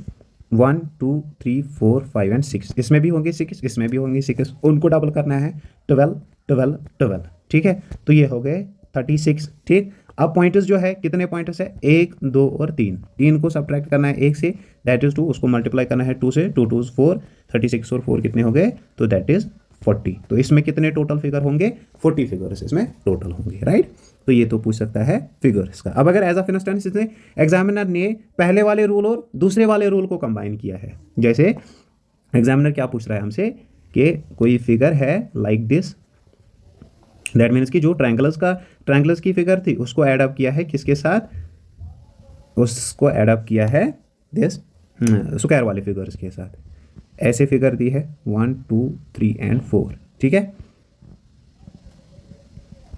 1 2 3 4 5 एंड 6, इसमें भी होंगे 6, इसमें भी होंगे 6, उनको डबल करना है 12 12 12, ठीक है। तो ये हो गए 36, ठीक। अब पॉइंट्स जो है कितने पॉइंट्स है, 1 2 और 3, 3 को सब्ट्रैक्ट करना है 1 से, दैट इज 2, उसको मल्टीप्लाई करना है 2 से, 2 2 4, 36 और 4 कितने हो गए, तो दैट इज 40। तो इसमें कितने टोटल फिगर होंगे, 40 फिगर्स इसमें टोटल होंगे, राइट। तो ये तो पूछ सकता है फिगर्स का। अब अगर एज ऑफ इंस्टेंस इसने एग्जामिनर ने पहले वाले रूल और दूसरे वाले रूल को कंबाइन किया है, जैसे एग्जामिनर क्या पूछ रहा है हमसे कि कोई फिगर है लाइक दिस, दैट मीन्स कि जो ट्रायंगल्स की फिगर थी उसको एड अप किया है किसके साथ, उसको एड अप किया है दिस स्क्वायर वाले फिगर्स के साथ। ऐसे फिगर दी है 1 2 3 एंड 4, ठीक है,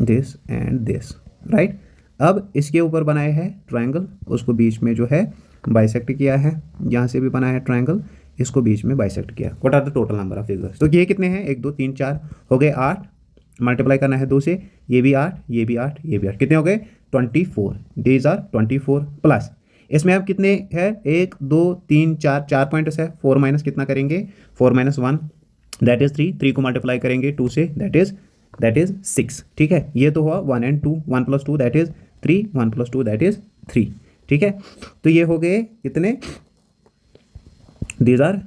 दिस एंड दिस, राइट। अब इसके ऊपर बनाए हैं ट्रायंगल, उसको बीच में जो है बाइसेक्ट किया है, यहाँ से भी बनाया है ट्रायंगल, इसको बीच में बाइसेक्ट किया। What are the total number of figures, तो ये कितने हैं, 1 2 3 4 हो गए 8, मल्टीप्लाई करना है 2 से, ये भी 8 ये भी 8 ये भी 8, कितने हो गए 24, दीज आर 24 प्लस इसमें अब कितने हैं, 1 2 3 4, 4 पॉइंट्स है, 4 माइनस कितना करेंगे, 4 माइनस 1 दैट इज 3, 3 को मल्टीप्लाई करेंगे 2 से, दैट इज 6, ठीक है। ये तो हुआ 1 and 2, 1 plus 2 that is 3, 1 plus 2 that is 3, ठीक है। तो ये हो गए कितने, these are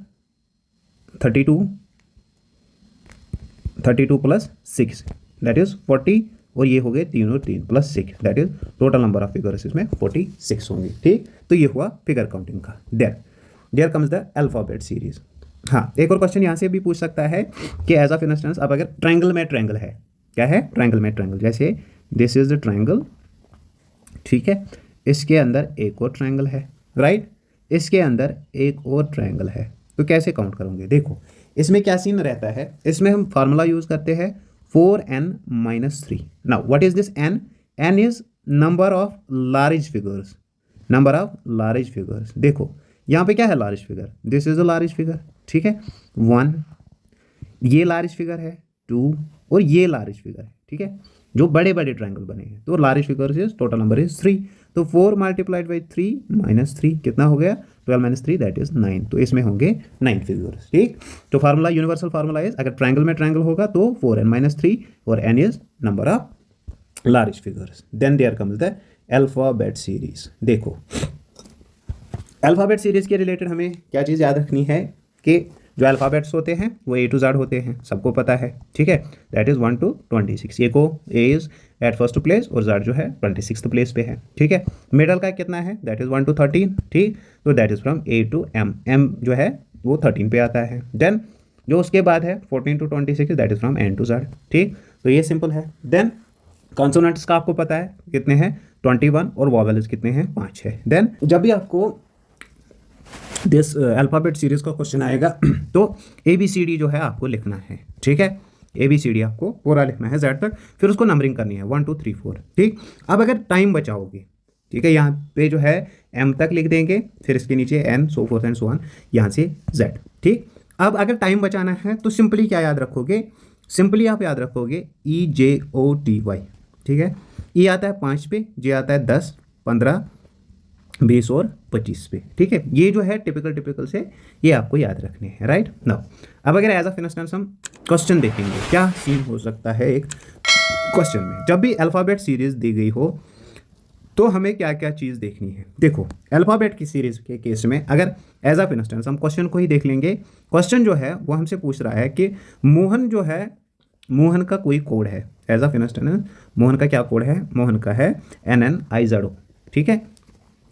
32 plus 6 that is 40, और ये हो गए 3 और 3 plus 6 that is total number of figures इसमें 46 होंगे, ठीक। तो ये हुआ फिगर काउंटिंग का। There comes the alphabet series. हाँ, एक और क्वेश्चन यहाँ से भी पूछ सकता है कि एज ऑफ इंस्टेंस अब अगर ट्रायंगल में ट्रायंगल है, क्या है, ट्रायंगल में ट्रायंगल, जैसे दिस इज द ट्रायंगल, ठीक है, इसके अंदर एक और ट्रायंगल है, राइट, इसके अंदर एक और ट्रायंगल है, तो कैसे काउंट करोगे। देखो इसमें क्या सीन रहता है, इसमें हम फार्मूला यूज़ करते हैं 4n-3। Now what is this n, n is number of large figures, देखो यहाँ पे क्या है large figure, this is a large figure, ठीक है, 1, ये लार्ज फिगर है 2, और ये लार्ज फिगर है, ठीक है, जो बड़े बड़े ट्रायंगल बने हैं, तो large figure is total number is 3, तो 4 मल्टीप्लाइड बाई 3 माइनस 3 कितना हो गया, 12 माइनस 3 दैट इज 9, तो इसमें होंगे 9 फिगर्स, ठीक। तो फार्मूला यूनिवर्सल फार्मूला इज, अगर ट्रायंगल में ट्रायंगल होगा तो 4n-3 और n is number of large figures. Then there comes the alphabet series. देखो अल्फ़ाबेट सीरीज़ के रिलेटेड हमें क्या चीज़ याद रखनी है कि जो अल्फ़ाबेट्स होते हैं वो A to Z होते हैं, सबको पता है, ठीक है, दैट इज़ 1 to 26, ए को A is at first place और Z जो है 26th प्लेस पे है, ठीक है। मिडल का कितना है, दैट इज़ 1 to 13, ठीक, तो that is from A to M, M जो है वो 13 पे आता है। देन जो उसके बाद है 14 to 26 that is from N to Z, ठीक, तो ये सिंपल है। देन कॉन्सोनेंट्स का आपको पता है कितने हैं 21, और वॉवेल्स कितने हैं 5 है। देन जब भी आपको दिस अल्फ़ाबेट सीरीज़ का क्वेश्चन आएगा तो ABCD जो है आपको लिखना है, ठीक है, ABCD आपको पूरा लिखना है Z तक, फिर उसको नंबरिंग करनी है 1 2 3 4, ठीक। अब अगर टाइम बचाओगे ठीक है, यहाँ पे जो है m तक लिख देंगे, फिर इसके नीचे n, so fourth and so on, यहाँ से z। ठीक, अब अगर टाइम बचाना है तो सिंपली क्या याद रखोगे, सिंपली आप याद रखोगे EJOTY। ठीक है, E आता है 5 पे, J आता है 10, 15, 20 और 25 पे। ठीक है, ये जो है टिपिकल से ये आपको याद रखने हैं। राइट नाउ, अब अगर एज ऑफ इंस्टेंस हम क्वेश्चन देखेंगे, क्या सीन हो सकता है एक क्वेश्चन में, जब भी अल्फ़ाबेट सीरीज दी गई हो तो हमें क्या क्या चीज़ देखनी है। देखो, अल्फ़ाबेट की सीरीज के केस में अगर एज ऑफ इंस्टेंस हम क्वेश्चन को ही देख लेंगे, क्वेश्चन जो है वो हमसे पूछ रहा है कि मोहन जो है, मोहन का कोई कोड है। एज ऑफ इंस्टेंस मोहन का क्या कोड है, मोहन का है NNIZO। ठीक है,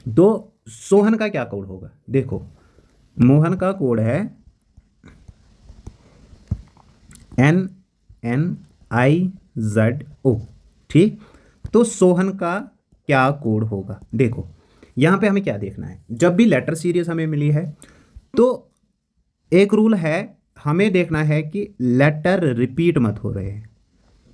तो सोहन का क्या कोड होगा, देखो मोहन का कोड है NNIZO। ठीक, तो सोहन का क्या कोड होगा। देखो यहाँ पे हमें क्या देखना है, जब भी लेटर सीरीज हमें मिली है तो एक रूल है, हमें देखना है कि लेटर रिपीट मत हो रहे हैं।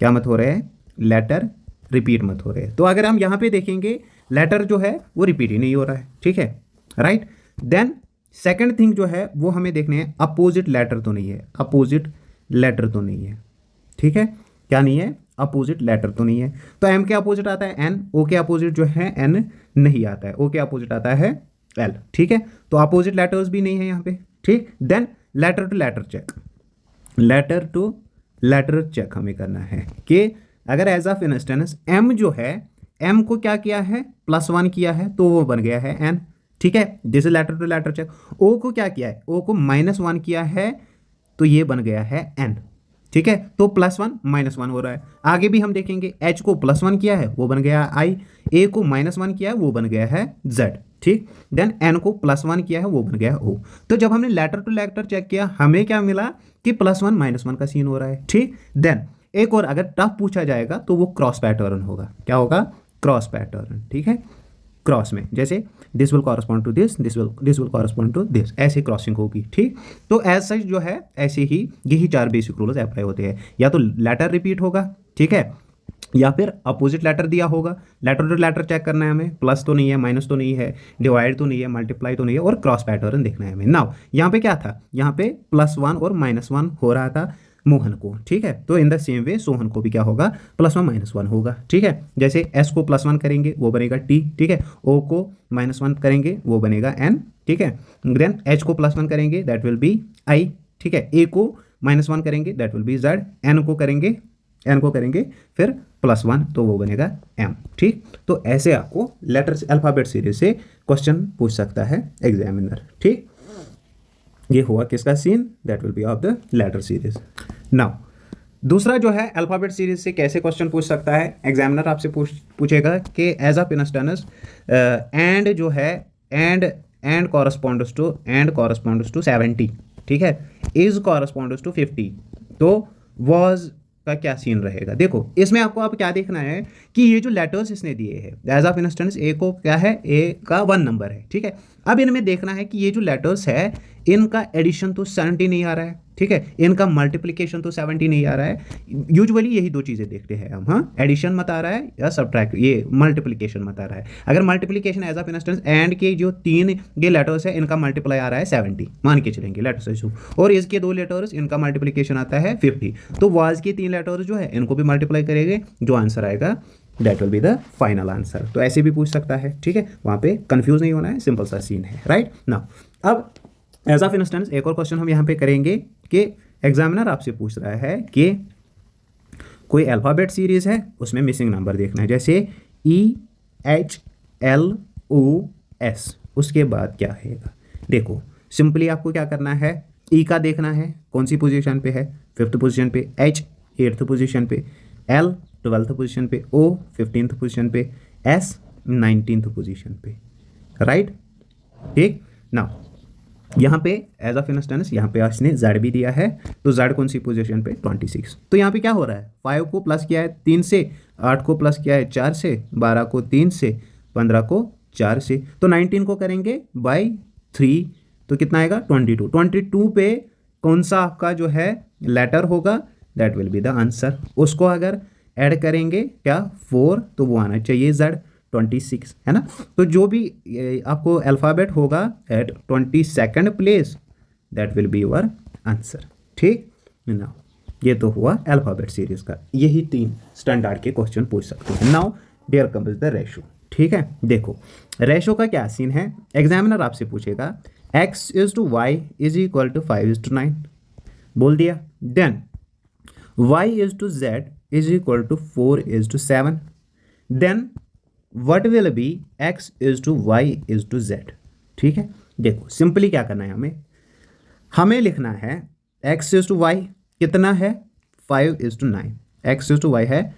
क्या मत हो रहे हैं, लेटर रिपीट मत हो रहे हैं। तो अगर हम यहाँ पे देखेंगे लेटर जो है वो रिपीट ही नहीं हो रहा है। ठीक है, राइट। देन सेकंड थिंग जो है वो हमें देखने हैं, अपोजिट लेटर तो नहीं है, अपोजिट लेटर तो नहीं है। ठीक है, क्या नहीं है, अपोजिट लेटर तो नहीं है। तो एम के अपोजिट आता है एन, ओ के अपोजिट जो है एन नहीं आता है, ओ के अपोजिट आता है एल। ठीक है, तो अपोजिट लेटर्स भी नहीं है यहाँ पे। ठीक, then letter to letter check, letter to letter check हमें करना है कि अगर एज ऑफ इंस्टेंस एम जो है, एम को क्या किया है, +1 किया है तो वो बन गया है एन। ठीक है, this is letter to letter check. O को क्या किया है, ओ को -1 किया है तो ये बन गया है एन। ठीक है, तो +1 -1 हो रहा है। आगे भी हम देखेंगे, एच को +1 किया है वो बन गया आई, ए को -1 किया है वो बन गया है जेड। ठीक, देन एन को +1 किया है वो बन गया ओ। तो जब हमने लेटर टू लेटर चेक किया हमें क्या मिला कि +1 -1 का सीन हो रहा है। ठीक, देन एक और अगर टफ पूछा जाएगा तो वो क्रॉस पैटर्न होगा। क्या होगा, क्रॉस पैटर्न। ठीक है, क्रॉस में जैसे this will correspond to this, this will correspond to this, ऐसे क्रॉसिंग होगी। ठीक, तो एज सच जो है ऐसे ही यही 4 बेसिक रूल्स अप्लाई होते हैं। या तो लेटर रिपीट होगा, ठीक है, या फिर अपोजिट लेटर दिया होगा। लेटर टू लेटर चेक करना है हमें, प्लस तो नहीं है, माइनस तो नहीं है, डिवाइड तो नहीं है, मल्टीप्लाई तो नहीं है, और क्रॉस पैटर्न देखना है हमें। नाउ यहाँ पे क्या था, यहाँ पे +1 और -1 हो रहा था मोहन को। ठीक है, तो इन द सेम वे सोहन को भी क्या होगा, +1 -1 होगा। ठीक है, जैसे एस को +1 करेंगे वो बनेगा टी। ठीक है, ओ को -1 करेंगे वो बनेगा एन। ठीक है, देन एच को +1 करेंगे दैट विल बी आई। ठीक है, ए को -1 करेंगे that will be Z, N को करेंगे फिर +1 तो वो बनेगा एम। ठीक, तो ऐसे आपको लेटर्स अल्फ़ाबेट सीरीज से क्वेश्चन पूछ सकता है एग्जामिनर। ठीक, ये हुआ किसका scene, that will be of the letter series. Now दूसरा जो है अल्फ़ाबेट सीरीज से कैसे क्वेश्चन पूछ सकता है, एग्जामिनर आपसे पूछेगा कि एज ऑफ इंस्टेंस एंड जो है एंड कॉरस्पॉन्ड्स टू 70। ठीक है, इज कॉरस्पॉन्ड्स टू 50, तो वॉज का क्या सीन रहेगा। देखो इसमें आपको अब क्या देखना है कि ये जो लेटर्स इसने दिए हैं एज ऑफ इंस्टेंस ए को क्या है, ए का 1 नंबर है। ठीक है, अब इनमें देखना है कि ये जो लेटर्स है इनका एडिशन तो 70 नहीं आ रहा है। ठीक है, इनका मल्टीप्लिकेशन तो 70 नहीं आ रहा है। यूजुअली यही 2 चीज़ें देखते हैं हम, हाँ, एडिशन मत आ रहा है या सब्ट्रैक्ट, ये मल्टीप्लिकेशन मत आ रहा है। अगर multiplication as of instance and के जो 3 ये लेटर्स है इनका मल्टीप्लाई आ रहा है 70, मान के चलेंगे लेटर्स इशू, और इसके 2 लेटर्स इनका मल्टीप्लिकेशन आता है 50, तो वाज के 3 लेटर्स जो है इनको भी मल्टीप्लाई करेंगे, जो आंसर आएगा that will be the final answer. तो ऐसे भी पूछ सकता है। ठीक है, वहाँ पे कंफ्यूज नहीं होना है, सिंपल सा सीन है। राइट नाउ अब एज ऑफ इंस्टेंस एक और क्वेश्चन हम यहाँ पे करेंगे कि एग्जामिनर आपसे पूछ रहा है कि कोई अल्फ़ाबेट सीरीज है उसमें मिसिंग नंबर देखना है, जैसे EHLOS, उसके बाद क्या है। देखो सिंपली आपको क्या करना है, ई का देखना है कौन सी पोजीशन पे है, 5th पोजीशन पे, H 8th पोजीशन पे, L 12th पोजीशन पे, O 15th पोजीशन पे, S 19th पोजीशन पे। राइट, ठीक, नाउ यहाँ पे एज ऑफ इंस्टेंस यहाँ पे इसने जेड भी दिया है, तो जेड कौन सी पोजीशन पे, 26। तो यहाँ पे क्या हो रहा है, 5 को प्लस किया है 3 से, 8 को प्लस किया है 4 से, 12 को 3 से, 15 को 4 से, तो 19 को करेंगे बाई 3 तो कितना आएगा 22। 22 पे कौन सा आपका जो है लेटर होगा, that will be the answer. उसको अगर ऐड करेंगे क्या 4 तो वो आना चाहिए जेड। 26 है ना। तो जो भी आपको अल्फ़ाबेट होगा at 22nd place that will be your answer. ठीक ना, ये तो हुआ अल्फ़ाबेट सीरीज का। यही 3 स्टैंडर्ड के क्वेश्चन पूछ सकते हैं। Now there comes the ratio. ठीक है, देखो रेशो का क्या सीन है। एग्जामिनर आपसे पूछेगा x/y = 5:9, बोल दिया। Then y/z = 4:7, then what will be x/y/z। ठीक है, देखो सिंपली क्या करना है, हमें लिखना है x/y कितना है 5:9, x/y है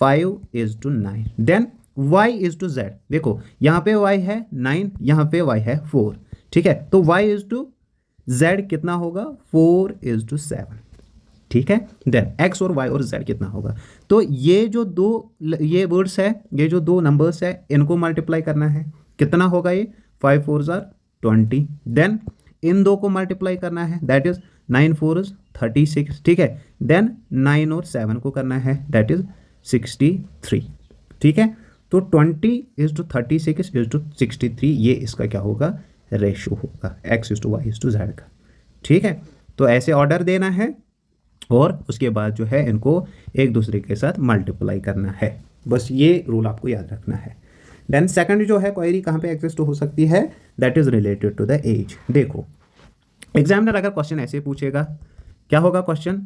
5:9, देन y/z, देखो यहाँ पे y है 9, यहाँ पे y है 4। ठीक है, तो y/z कितना होगा 4:7। ठीक है, देन x और y और z कितना होगा। तो ये जो ये वर्ड्स है, ये जो 2 नंबर्स है, इनको मल्टीप्लाई करना है। कितना होगा ये 5 4 20, देन इन 2 को मल्टीप्लाई करना है, दैट इज 9 4 36। ठीक है, देन 9 और 7 को करना है, दैट इज 63। ठीक है, तो 20:36:63 ये इसका क्या होगा रेशो होगा x/y/z का। ठीक है, तो ऐसे ऑर्डर देना है और उसके बाद जो है इनको एक दूसरे के साथ मल्टीप्लाई करना है। बस ये रूल आपको याद रखना है। देन सेकंड जो है क्वेरी कहाँ पे एग्जिस्ट हो सकती है, that is related to the age. देखो एग्जामिनर अगर क्वेश्चन ऐसे पूछेगा, क्या होगा क्वेश्चन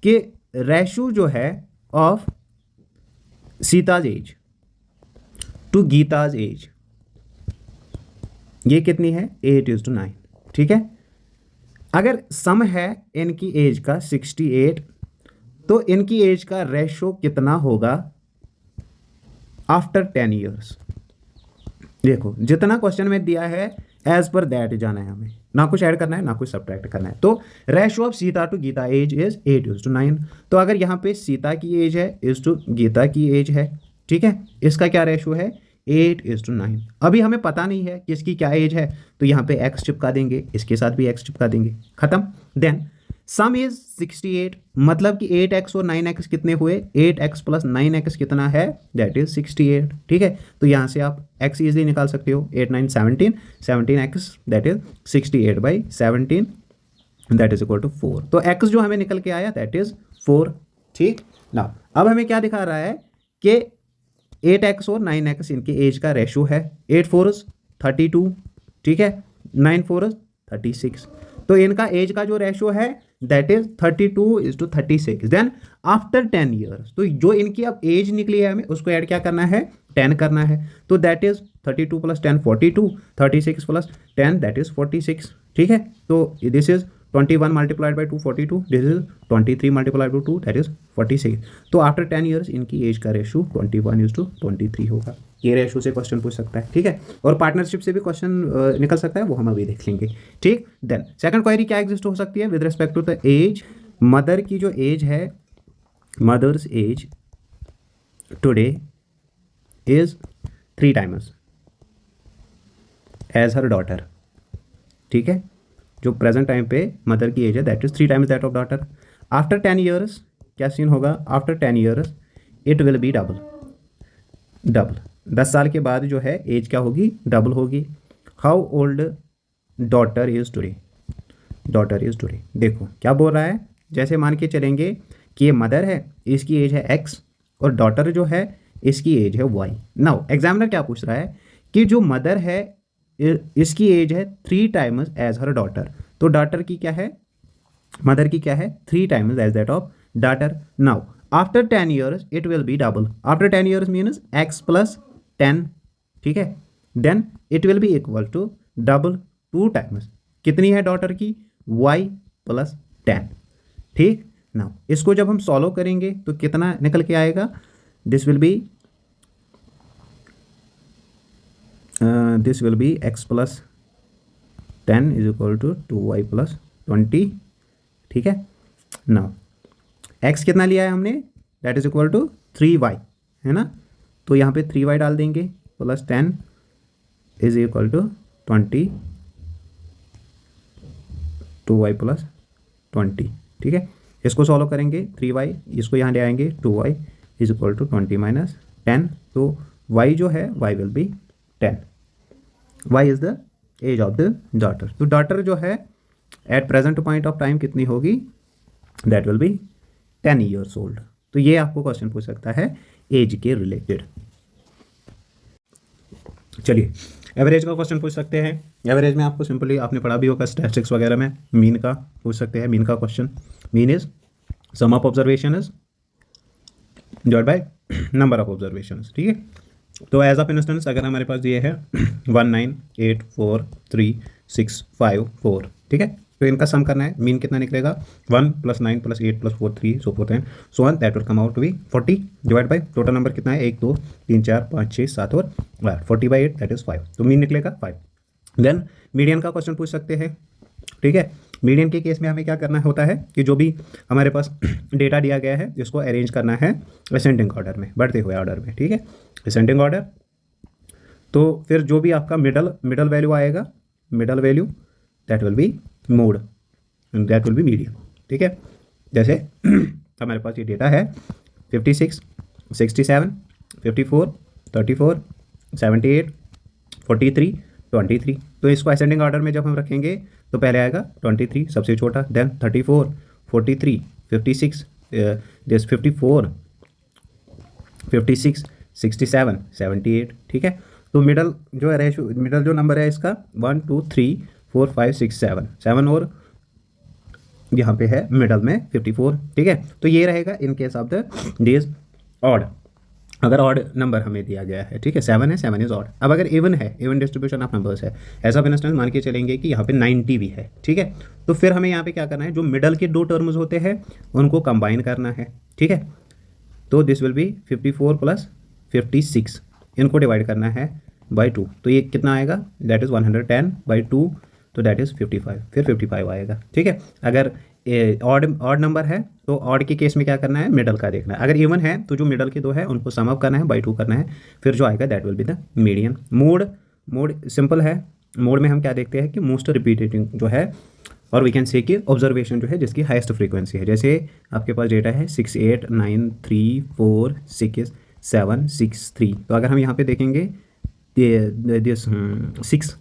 कि रेशो जो है of Sita's age to Gita's age ये कितनी है 8:9। ठीक है, अगर सम है इनकी एज का 68, तो इनकी एज का रेशो कितना होगा आफ्टर 10 ईयर्स। देखो जितना क्वेश्चन में दिया है एज पर दैट जाना है, हमें ना कुछ ऐड करना है ना कुछ सब्ट्रैक्ट करना है। तो ratio of Sita to Gita age is 8:9। तो अगर यहाँ पे सीता की एज है इज टू गीता की एज है, ठीक है, इसका क्या रेशो है 8:9। अभी हमें पता नहीं है कि इसकी क्या एज है, तो यहाँ पे x चिपका देंगे, इसके साथ भी x चिपका देंगे, खत्म। देन सम इज 68, मतलब कि 8x और 9x कितने हुए 8x + 9x कितना है दैट इज 68। ठीक है, तो यहाँ से आप x इजीली निकाल सकते हो, 8 9 17, 17x that is 68/17 that is equal to 4। तो x जो हमें निकल के आया दैट इज 4। ठीक ना, अब हमें क्या दिखा रहा है कि 8x और 9x इनके एज का रेशो है, 8 4 32, ठीक है, 9 4 36। तो इनका एज का जो रेशो है that is 32:36। Then after 10 years, तो जो इनकी अब एज निकली है हमें उसको ऐड क्या करना है 10 करना है। तो दैट इज 32 + 10 42, 36 + 10 दैट इज 46। ठीक है, तो this is 21 × 2 42, this is 23 × 2 that is 46। तो आफ्टर 10 ईयर्स इनकी एज का रेशो 21:23 होगा। ये रेशो से क्वेश्चन पूछ सकता है। ठीक है, और पार्टनरशिप से भी क्वेश्चन निकल सकता है, वो हम अभी देख लेंगे। ठीक, देन सेकंड क्वेरी क्या एग्जिस्ट हो सकती है with respect to the age. Mother की जो एज है, mother's age today is 3 times age her daughter. ठीक है, जो प्रेजेंट टाइम पे मदर की एज है that is 3 times that of daughter. After 10 years क्या सीन होगा, after 10 years it will be double. 10 साल के बाद जो है एज क्या होगी डबल होगी। How old daughter is today, daughter is today. देखो क्या बोल रहा है, जैसे मान के चलेंगे कि ये मदर है, इसकी एज है x और डॉटर जो है इसकी एज है y। नाउ एग्जामिनर क्या पूछ रहा है कि जो मदर है इसकी एज है 3 टाइम्स एज हर डॉटर। तो डॉटर की क्या है, मदर की क्या है 3 times age that of daughter. Now after 10 years it will be double. After 10 years means x + 10। ठीक है, then it will be equal to double 2 times कितनी है डॉटर की y + 10। ठीक, नाउ इसको जब हम सॉल्व करेंगे तो कितना निकल के आएगा, this will be x + 10 is equal to 2y + 20। ठीक है, नाउ x कितना लिया है हमने that is equal to 3y है ना, तो यहाँ पे 3y डाल देंगे plus 10 is equal to 20, 2y + 20। ठीक है, इसको सॉल्व करेंगे 3y, इसको यहाँ ले आएंगे 2y इज इक्वल टू 20 - 10, तो वाई जो है y will be 10, y is the age of the daughter. तो डॉटर जो है at present point of time कितनी होगी, that will be 10 years old. तो ये आपको क्वेश्चन पूछ सकता है एज के रिलेटेड। चलिए एवरेज का क्वेश्चन पूछ सकते हैं। एवरेज में आपको सिंपली आपने पढ़ा भी होगा स्टैटिस्टिक्स वगैरह में, मीन का पूछ सकते हैं। मीन का question, mean is sum of observation is divide by number of observation, ठीक है। तो एज ऑफ इंस्टेंस अगर हमारे पास ये है 19843654, ठीक है, तो इनका सम करना है। मीन कितना निकलेगा 1 + 9 + 8 + 4 3 so 4 10 so 1, that will come out to be 40 divide by total number कितना है 1 2 3 4 5 6 7 और 40/8 दैट इज 5। तो मीन निकलेगा 5। देन मीडियन का क्वेश्चन पूछ सकते हैं, ठीक है। मीडियन के केस में हमें क्या करना होता है कि जो भी हमारे पास डेटा दिया गया है जिसको अरेंज करना है असेंडिंग ऑर्डर में, बढ़ते हुए ऑर्डर में, ठीक है, असेंडिंग ऑर्डर। तो फिर जो भी आपका मिडल वैल्यू आएगा, middle value that will B mode and that will B median, ठीक है। जैसे हमारे पास ये डेटा है 56 67 54 34 78 43 23। तो इसको असेंडिंग ऑर्डर में जब हम रखेंगे तो पहले आएगा 23 सबसे छोटा, देन 34 43 56 दिस 54 56 67 78, ठीक है। तो मिडल जो है रेशो, मिडल जो नंबर है इसका 1 2 3 4 5 6 7 और यहाँ पे है मिडल में 54, ठीक है। तो ये रहेगा इन case of the days odd, अगर ऑड नंबर हमें दिया गया है, ठीक है, 7 है, 7 इज ऑड। अब अगर इवन है, इवन डिस्ट्रीब्यूशन ऑफ नंबर्स है, ऐसा फॉर इंस्टेंस मान के चलेंगे कि यहाँ पे 90 भी है, ठीक है, तो फिर हमें यहाँ पे क्या करना है, जो मिडल के दो टर्म्स होते हैं उनको कंबाइन करना है, ठीक है। तो दिस विल बी 54 + 56, इनको डिवाइड करना है बाई 2, तो ये कितना आएगा, दैट इज़ 110/2, तो दैट इज़ 55, फिर 55 आएगा, ठीक है। अगर ऑड नंबर है तो ऑड के केस में क्या करना है, मिडल का देखना है। अगर इवन है तो जो मिडल के दो है उनको सम अप करना है, बाई 2 करना है, फिर जो आएगा that will be the median. Mode simple है। मोड में हम क्या देखते हैं कि मोस्ट रिपीटेटिंग जो है, और वी कैन से कि ऑब्जर्वेशन जो है जिसकी हाईएस्ट फ्रीक्वेंसी है। जैसे आपके पास डेटा है 6 8 9 3 4 6 7 6 3, तो अगर हम यहाँ पे देखेंगे 6,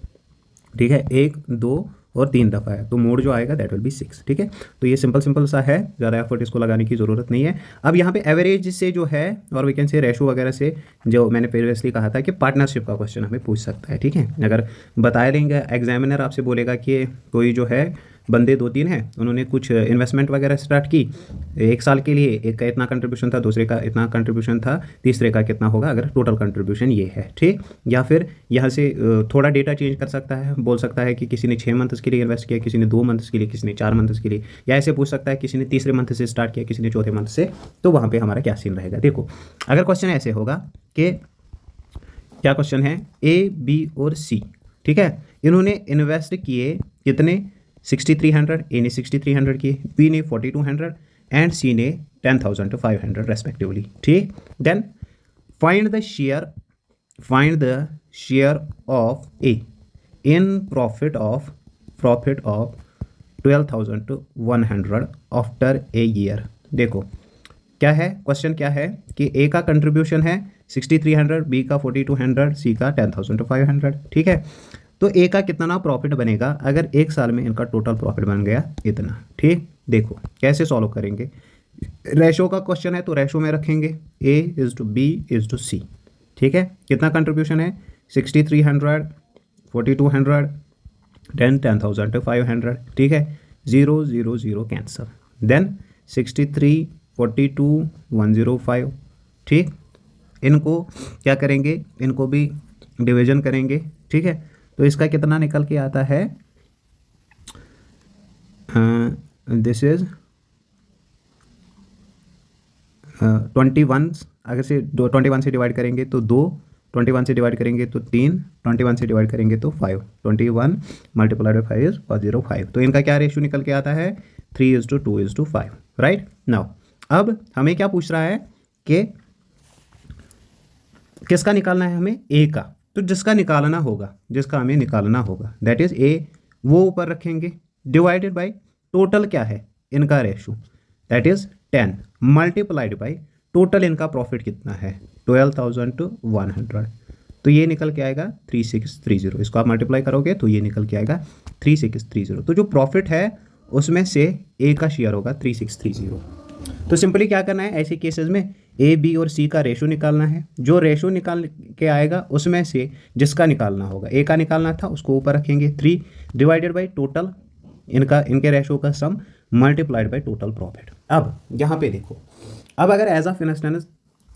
ठीक है, 1 2 और 3 दफ़ा है, तो मोड जो आएगा दैट विल बी 6, ठीक है। तो ये सिंपल सा है, ज़्यादा एफर्ट इसको लगाने की ज़रूरत नहीं है। अब यहाँ पे एवरेज से जो है, और वी कैन से रेशो वगैरह से, जो मैंने प्रीवियसली कहा था कि पार्टनरशिप का क्वेश्चन हमें पूछ सकता है, ठीक है। अगर बता लेंगे, एग्जामिनर आपसे बोलेगा कि कोई जो है बंदे 2-3 हैं, उन्होंने कुछ इन्वेस्टमेंट वगैरह स्टार्ट की, 1 साल के लिए एक का इतना कंट्रीब्यूशन था, दूसरे का इतना कंट्रीब्यूशन था, तीसरे का कितना होगा अगर टोटल कंट्रीब्यूशन ये है, ठीक। या फिर यहाँ से थोड़ा डेटा चेंज कर सकता है, बोल सकता है कि किसी ने 6 मंथ्स के लिए इन्वेस्ट किया, किसी ने 2 मंथ्स के लिए, किसी ने 4 मंथ्स के लिए, या ऐसे पूछ सकता है किसी ने तीसरे मंथ से स्टार्ट किया, किसी ने चौथे मंथ से। तो वहाँ पर हमारा क्या सीन रहेगा, देखो अगर क्वेश्चन ऐसे होगा कि क्या क्वेश्चन है, A B और C, ठीक है, इन्होंने इन्वेस्ट किए कितने 6300, ए ने 6300 किए, बी ने 4200 एंड सी ने 10,500 रेस्पेक्टिवली, ठीक। Then find the share of A in profit of 12,100 after a year. देखो क्या है क्वेश्चन, क्या है कि ए का कंट्रीब्यूशन है 6300, बी का 4200, सी का 10,500, ठीक है। तो ए का कितना प्रॉफिट बनेगा अगर 1 साल में इनका टोटल प्रॉफिट बन गया इतना, ठीक। देखो कैसे सॉल्व करेंगे, रेशो का क्वेश्चन है तो रेशो में रखेंगे A is to B is to C, ठीक है। कितना कंट्रीब्यूशन है 6300 4200 10,500, ठीक है, 0 0 0 कैंसल, देन 63 42 105, ठीक। इनको क्या करेंगे, इनको भी डिवीजन करेंगे, ठीक है। तो इसका कितना निकल के आता है, दिस इज 21, अगर से 21 से डिवाइड करेंगे तो 2, 21 से डिवाइड करेंगे तो 3, 21 से डिवाइड करेंगे तो 5, 21 मल्टीप्लाइड बाई 5 इज 405। तो इनका क्या रेशियो निकल के आता है 3:2:5, राइट। नाउ अब हमें क्या पूछ रहा है कि किसका निकालना है हमें, ए का। तो जिसका निकालना होगा, जिसका हमें निकालना होगा दैट इज ए, वो ऊपर रखेंगे, डिवाइडेड बाय टोटल क्या है इनका ratio that is 10 multiplied by total इनका प्रॉफिट कितना है 12,100, तो ये निकल के आएगा 3630। इसको आप मल्टीप्लाई करोगे तो ये निकल के आएगा 3630। तो जो प्रॉफिट है उसमें से ए का शेयर होगा 3630। तो सिंपली क्या करना है ऐसे केसेस में, ए बी और सी का रेशो निकालना है। जो रेशो निकाल के आएगा उसमें से जिसका निकालना होगा, ए का निकालना था उसको ऊपर रखेंगे 3 डिवाइडेड बाई टोटल इनके रेशो का सम मल्टीप्लाइड बाई टोटल प्रॉफिट। अब यहाँ पे देखो, अब अगर एज ऑफ इंस्टेंस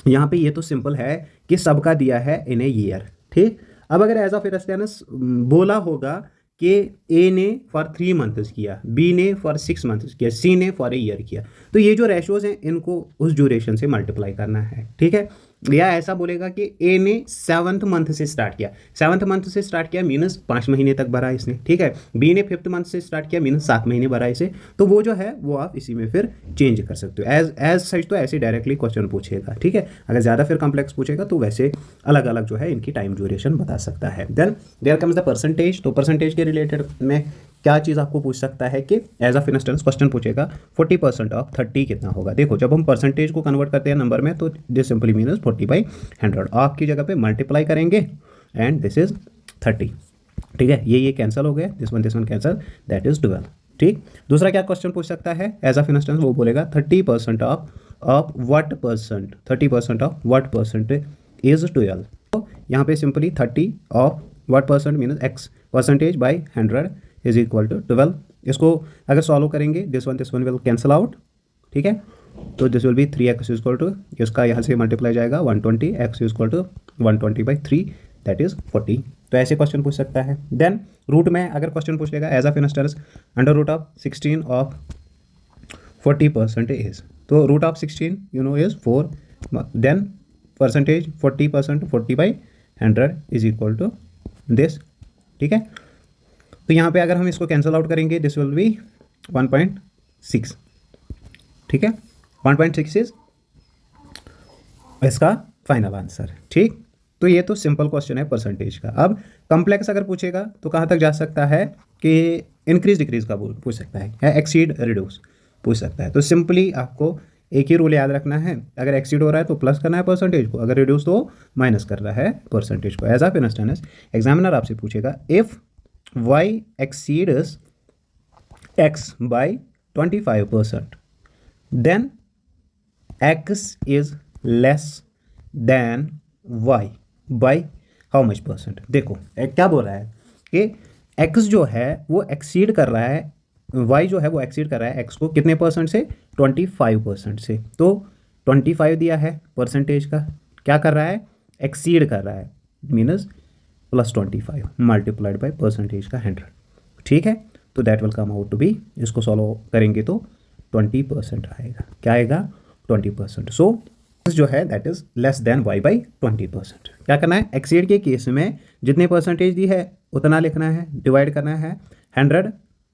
यहाँ पे ये तो सिंपल है कि सबका दिया है इन ए ईयर, ठीक। अब अगर एज ऑफ इंस्टेंस बोला होगा कि ए ने फॉर 3 मंथ्स किया, बी ने फॉर 6 मंथ्स किया, सी ने फॉर ए ईयर किया, तो ये जो रेशोज हैं इनको उस ड्यूरेशन से मल्टीप्लाई करना है, ठीक है। या ऐसा बोलेगा कि ए ने 7th मंथ से स्टार्ट किया, 7th मंथ से स्टार्ट किया मीनस 5 महीने तक भरा इसने, ठीक है। बी ने 5th मंथ से स्टार्ट किया मीनस 7 महीने भरा इसे, तो वो जो है वो आप इसी में फिर चेंज कर सकते हो। एज सच तो ऐसे डायरेक्टली क्वेश्चन पूछेगा, ठीक है। अगर ज़्यादा फिर कॉम्प्लेक्स पूछेगा तो वैसे अलग अलग जो है इनकी टाइम ड्यूरेशन बता सकता है। Then there comes the percentage. तो परसेंटेज के रिलेटेड में क्या चीज़ आपको पूछ सकता है कि एज ऑफ इंस्टेंस क्वेश्चन पूछेगा 40% ऑफ 30 कितना होगा। देखो जब हम परसेंटेज को कन्वर्ट करते हैं नंबर में तो दिस सिंपली मीन्स 40/100, आपकी जगह पे मल्टीप्लाई करेंगे एंड दिस इज 30, ठीक है। ये कैंसिल हो गया, this one cancel, that is 12, ठीक। दूसरा क्या क्वेश्चन पूछ सकता है एज ऑफ इंस्टेंस, वो बोलेगा 30% of what percent, 30% of what percent is 12। तो यहाँ पे simply 30 of what percent means x percentage by 100 is equal to 12। इसको अगर सॉल्व करेंगे this one will cancel out, ठीक है। तो this will be 3x equal to, इसका यहाँ से मल्टीप्लाई जाएगा 120, x equal to 120/3 that is 40। तो ऐसे क्वेश्चन पूछ सकता है। देन रूट में अगर क्वेश्चन पूछ लेगा as of instance √16 of 40% is, तो √16 you know is 4, then percentage 40% 40/100 is equal to this, ठीक है। तो यहाँ पे अगर हम इसको कैंसिल आउट करेंगे दिस विल बी 1.6, ठीक है। 1.6 इज इसका फाइनल आंसर, ठीक। तो ये तो सिंपल क्वेश्चन है परसेंटेज का। अब कॉम्प्लेक्स अगर पूछेगा तो कहाँ तक जा सकता है कि इंक्रीज डिक्रीज का पूछ सकता है या एक्सीड रिड्यूस पूछ सकता है। तो सिंपली आपको एक ही रूल याद रखना है, अगर एक्सीड हो रहा है तो प्लस करना है परसेंटेज को, अगर रिड्यूस तो माइनस करना है परसेंटेज को। एज ऑफ इंस्टेंस एग्जामिनर आपसे पूछेगा if y exceeds x by 25%, then x is less than y by how much percent। देखो क्या बोल रहा है कि x जो है वो एक्सीड कर रहा है, y जो है वो एक्सीड कर रहा है x को कितने परसेंट से, 25% से। तो 25 दिया है परसेंटेज का, क्या कर रहा है, एक्सीड कर रहा है मीनस +25 मल्टीप्लाइड बाई परसेंटेज का 100, ठीक है। तो that will come out to be, इसको सॉल्व करेंगे तो 20% आएगा, क्या आएगा 20%। सो जो है that is less than y by 20%। क्या करना है, एक्सीड के केस में जितने परसेंटेज दी है उतना लिखना है, डिवाइड करना है 100,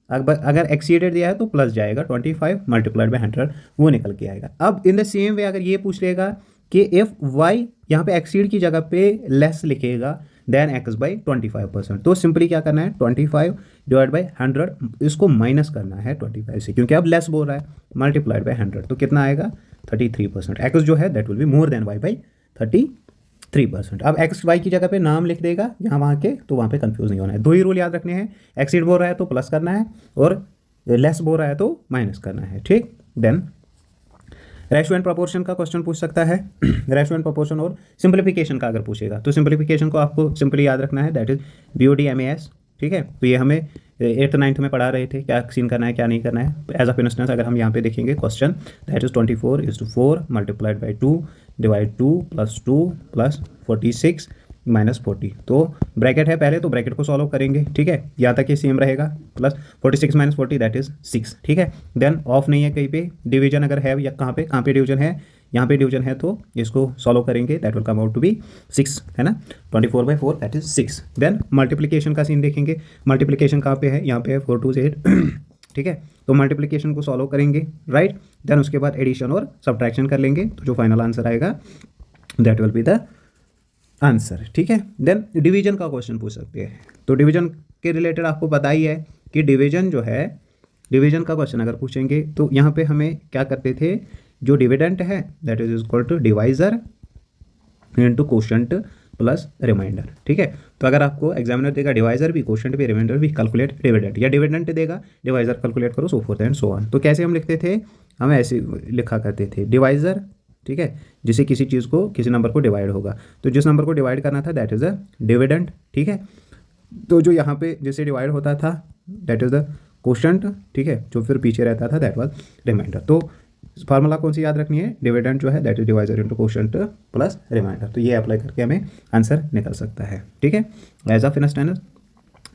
अगर एक्सीडेड दिया है तो प्लस जाएगा 25 मल्टीप्लाइड बाई 100, वो निकल के आएगा। अब इन द सेम वे अगर ये पूछ लेगा कि इफ y यहाँ पे एक्सीड की जगह पे लेस लिखेगा देन x बाई 25%, तो सिंपली क्या करना है 25 डिवाइड बाई 100, इसको माइनस करना है 25 से, क्योंकि अब लेस बोल रहा है, मल्टीप्लाइड बाई 100, तो कितना आएगा 33%। x जो है that will be more than y by 33%। अब x y की जगह पे नाम लिख देगा यहाँ वहाँ के, तो वहाँ पे कंफ्यूज नहीं होना है। दो ही रूल याद रखने हैं, एक्सीड बोल रहा है तो प्लस करना है और लेस बोल रहा है तो माइनस करना है, ठीक। देन रेशियो एंड प्रोपोर्शन का क्वेश्चन पूछ सकता है। रेशियो एंड प्रोपोर्शन और सिंप्लीफिकेशन का अगर पूछेगा तो सिंप्लीफिकेशन को आपको सिंपली याद रखना है, दैट इज BOD/MAS, ठीक है। तो ये हमें 8th 9th में पढ़ा रहे थे, क्या सीन करना है क्या नहीं करना है। एज ऑफ इंस्टेंस अगर हम यहाँ पे देखेंगे question that is 24:4 multiplied by 2 divide 2 + 2 + 46 - 40, तो ब्रैकेट है पहले, तो ब्रैकेट को सॉल्व करेंगे, ठीक है। यहाँ तक ये सेम रहेगा, प्लस 46 - 40 दैट इज 6, ठीक है। देन ऑफ नहीं है कहीं पे, डिवीजन अगर है या कहाँ पे डिवीजन है, यहाँ पे डिवीजन है, तो इसको सॉल्व करेंगे that will come out to be 6, है ना। 24/4 दैट इज 6। देन मल्टीप्लिकेशन का सीन देखेंगे, मल्टीप्लिकेशन कहाँ पे है, यहाँ पे है 4 2 8, ठीक है। तो मल्टीप्लिकेशन को सॉल्व करेंगे, राइट। देन उसके बाद एडिशन और सब्ट्रैक्शन कर लेंगे, तो जो फाइनल आंसर आएगा that will be the answer, ठीक है। देन डिवीजन का क्वेश्चन पूछ सकते हैं, तो डिवीजन के रिलेटेड आपको पता ही है कि डिवीजन जो है, डिवीजन का क्वेश्चन अगर पूछेंगे तो यहाँ पे हमें क्या करते थे, जो डिविडेंट है that is equal to divisor into quotient plus remainder, ठीक है। तो अगर आपको एग्जामिनर देगा डिवाइजर भी, क्वोशंट भी, रिमाइंडर भी, कैलकुलेट डिविडेंड, या डिविडेंड देगा डिवाइजर कैलकुलेट करो, सो फोर्थ एंड सो ऑन। तो कैसे हम लिखते थे, हम ऐसे लिखा करते थे डिवाइजर, ठीक है, जिसे किसी चीज़ को किसी नंबर को डिवाइड होगा, तो जिस नंबर को डिवाइड करना था दैट इज़ अ डिविडेंड, ठीक है। तो जो यहाँ पे जिससे डिवाइड होता था दैट इज़ द क्वोशंट, ठीक है, जो फिर पीछे रहता था दैट वाज रिमाइंडर। तो फार्मूला कौन सी याद रखनी है, डिविडेंड जो है that is divisor into quotient plus remainder. तो ये अप्लाई करके हमें आंसर निकल सकता है, ठीक है। एज ऑफ इंस्टेंस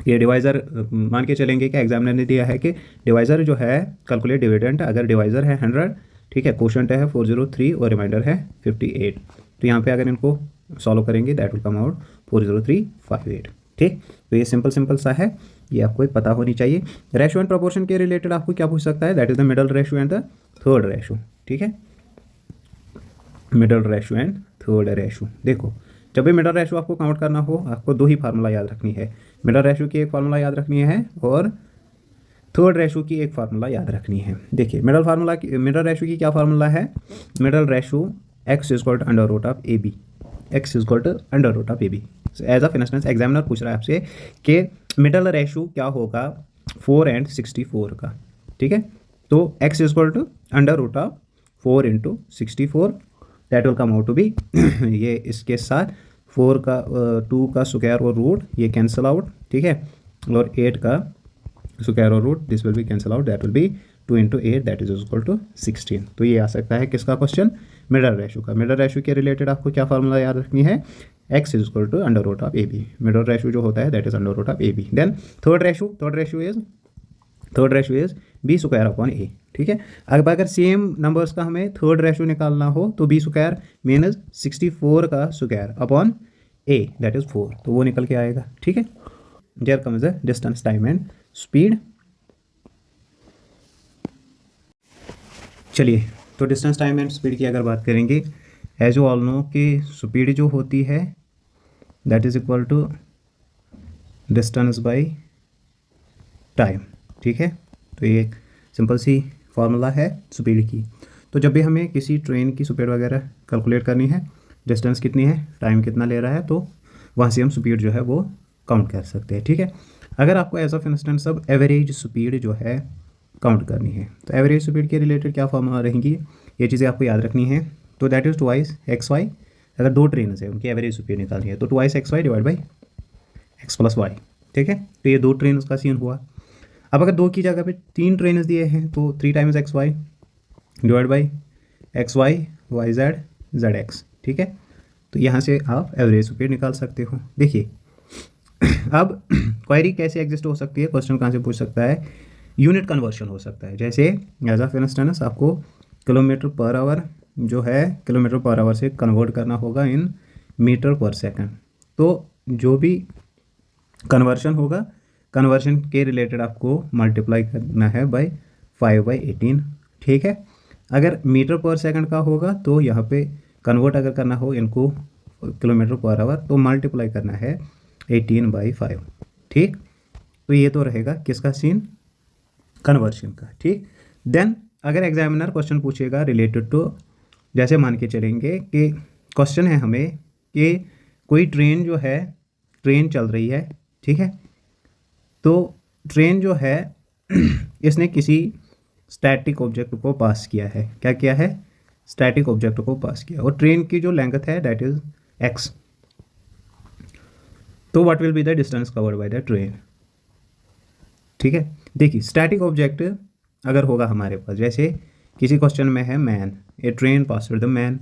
ये डिवाइजर मान के चलेंगे कि एग्जामिनर ने दिया है कि डिवाइजर जो है कैलकुलेट डिविडेंड, अगर डिवाइजर है 100, ठीक है, क्वोशंट है 403 और रिमाइंडर है 58। तो यहाँ पे अगर इनको सॉल्व करेंगे दैट विल कम आउट 40358, ठीक। तो ये सिंपल सा है, ये आपको पता होनी चाहिए। रेशो एंड प्रोपोर्शन के रिलेटेड आपको क्या पूछ सकता है, that is the middle ratio and the third ratio, ठीक है, middle ratio and third ratio. देखो जब भी मिडल रेशो आपको काउंट करना हो, आपको दो ही फार्मूला याद रखनी है, मिडल रेशो की एक फार्मूला याद रखनी है और थर्ड रेशो की एक फार्मूला याद रखनी है। देखिए मिडल रेशो की क्या फार्मूला है, middle ratio x is called under root of a b, x is called under root of a b. As of instance examiner पूछ रहा है आपसे कि मिडल रेशो क्या होगा 4 and 64 का, ठीक है। तो x is called to under root of 4 into 64, that will come out to be ये इसके साथ 4 का 2 का स्क्वायर और रूट ये कैंसिल आउट, ठीक है, और 8 का स्क्वायर और root this will be cancel out, that will be 2 into 8 that is equal to 16। तो ये आ सकता है किसका क्वेश्चन, मिडल रेशो का। मिडल रेशो के रिलेटेड आपको क्या फार्मूला याद रखनी है, x is equal to under root of a b, middle ratio जो होता है that is under root of a b. Then third ratio is b square upon ए, ठीक है। अब अगर सेम नंबर्स का हमें थर्ड रेशो निकालना हो तो बी स्क्वायर मीनस 64 का square upon a that is 4, तो वो निकल के आएगा, ठीक है। There comes the distance, time and speed. चलिए तो डिस्टेंस, टाइम एंड स्पीड की अगर बात करेंगे, एज यू ऑल नो कि स्पीड जो होती है that is equal to distance by time, ठीक है। तो ये एक सिंपल सी फार्मूला है स्पीड की। तो जब भी हमें किसी ट्रेन की स्पीड वगैरह कैलकुलेट करनी है, डिस्टेंस कितनी है, टाइम कितना ले रहा है, तो वहाँ से हम स्पीड जो है वो काउंट कर सकते हैं, ठीक है। अगर आपको एज ऑफ इंस्टेंस अब एवरेज स्पीड जो है काउंट करनी है, तो एवरेज स्पीड के रिलेटेड क्या फार्मूला रहेंगी, ये चीज़ें आपको याद रखनी है। तो that is twice x y, अगर दो ट्रेन है उनकी एवरेज स्पीड निकालनी है तो twice x y divide by x plus y, ठीक है। तो ये दो ट्रेन का सीन हुआ। अब अगर दो की जगह पे तीन ट्रेन दिए हैं तो 3 times x y divide by x y y z z x, ठीक है। तो यहाँ से आप एवरेज स्पीड निकाल सकते हो। देखिए अब क्वेरी कैसे एग्जिस्ट हो सकती है, क्वेश्चन कहाँ से पूछ सकता है, यूनिट कन्वर्शन हो सकता है। जैसे एज ऑफ इंस्टेंस आपको किलोमीटर पर आवर जो है किलोमीटर पर आवर से कन्वर्ट करना होगा इन मीटर पर सेकंड। तो जो भी कन्वर्शन होगा, कन्वर्शन के रिलेटेड आपको मल्टीप्लाई करना है बाय 5/18, ठीक है। अगर मीटर पर सेकंड का होगा तो यहाँ पे कन्वर्ट अगर करना हो इनको किलोमीटर पर आवर तो मल्टीप्लाई करना है 18/5, ठीक। तो ये तो रहेगा किसका सीन, कन्वर्शन का, ठीक। देन अगर एग्जामिनर क्वेश्चन पूछेगा रिलेटेड टू, जैसे मान के चलेंगे कि क्वेश्चन है हमें कि कोई ट्रेन जो है, ट्रेन चल रही है, ठीक है। तो ट्रेन जो है इसने किसी स्टैटिक ऑब्जेक्ट को पास किया है, क्या किया है, स्टैटिक ऑब्जेक्ट को पास किया, और ट्रेन की जो लेंथ है दैट इज एक्स। तो what will be the distance covered by the train, ठीक है। देखिए स्टैटिक ऑब्जेक्ट अगर होगा हमारे पास, जैसे किसी क्वेश्चन में है man, a train passed the man,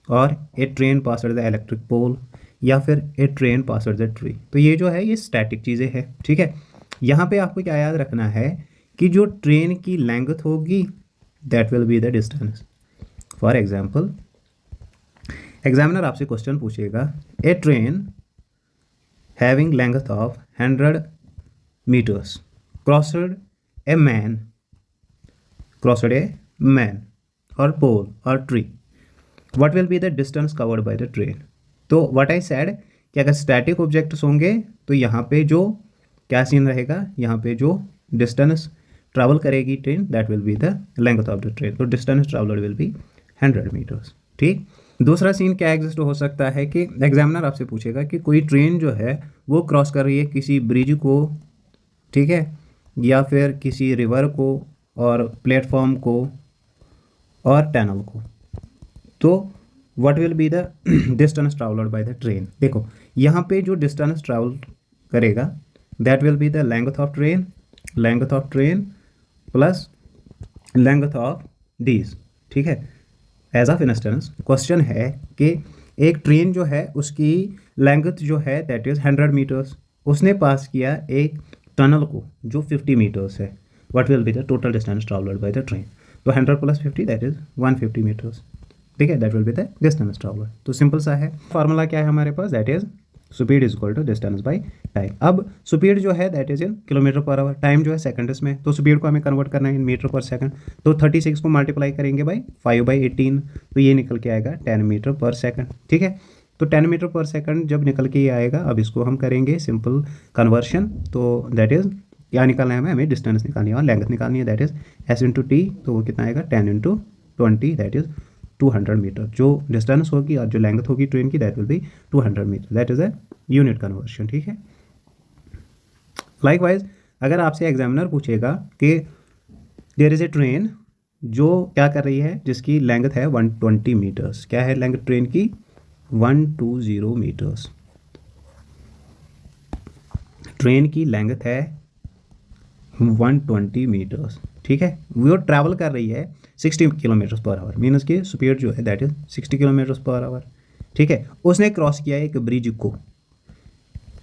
और a train passed the electric pole, या फिर a train passed the tree, तो ये जो है ये स्टैटिक चीज़ें हैं, ठीक है। यहाँ पे आपको क्या याद रखना है कि जो ट्रेन की लेंथ होगी that will be the distance. For example examiner आपसे क्वेश्चन पूछेगा, a train having length of 100 meters crossed a man or pole or tree, what will be the distance covered by the train। तो what I said कि अगर static objects होंगे तो यहाँ पे जो क्या सीन रहेगा, यहाँ पे जो डिस्टेंस ट्रैवल करेगी train that will be the length of the train, तो distance travelled will be 100 meters, ठीक। दूसरा सीन क्या एग्जिस्ट हो सकता है कि एग्जामिनर आपसे पूछेगा कि कोई ट्रेन जो है वो क्रॉस कर रही है किसी ब्रिज को, ठीक है, या फिर किसी रिवर को और प्लेटफॉर्म को और टनल को, तो what will be the distance travelled by the train. देखो यहाँ पे जो डिस्टेंस ट्रैवल करेगा that will be the length of train plus length of these, ठीक है। एज ऑफ इंस्टेंस क्वेश्चन है कि एक ट्रेन जो है उसकी लेंथ जो है दैट इज़ 100 मीटर्स, उसने पास किया एक टनल को जो 50 मीटर्स है, what will be the total distance travelled by the train. तो 100 प्लस 50 दैट इज़ 150 मीटर्स, ठीक है, that will be the distance travelled. तो सिंपल सा है, फार्मूला क्या है हमारे पास, that is speed is equal to distance by time. अब स्पीड जो है that is in kilometre per hour, time जो है सेकंड्स में, तो स्पीड को हमें कन्वर्ट करना है इन मीटर पर सेकंड। तो 36 को मल्टीप्लाई करेंगे बाय 5/18, तो ये निकल के आएगा 10 मीटर पर सेकंड, ठीक है। तो 10 मीटर पर सेकंड जब निकल के ये आएगा, अब इसको हम करेंगे सिंपल कन्वर्शन, तो दैट इज़ क्या निकालना है हमें डिस्टेंस निकालनी है और लेंथ निकालनी है, that is s into t, तो वो कितना आएगा 10 इंटू 20 दैट इज़ 200 मीटर। जो डिस्टेंस होगी और जो लेंथ होगी ट्रेन की that will be 200 metre, that is a unit conversion, ठीक है। लाइकवाइज अगर आपसे एग्जामिनर पूछेगा कि देयर इज़ ए ट्रेन जो क्या कर रही है, जिसकी लेंथ है 120 मीटर्स, क्या है लेंथ ट्रेन की 120 मीटर्स, ट्रेन की लेंथ है 120 मीटर्स, ठीक है। वो ट्रैवल कर रही है 60 किलोमीटर पर आवर, मीनस की स्पीड जो है that is 60 kilometre per our, ठीक है। उसने क्रॉस किया एक ब्रिज को,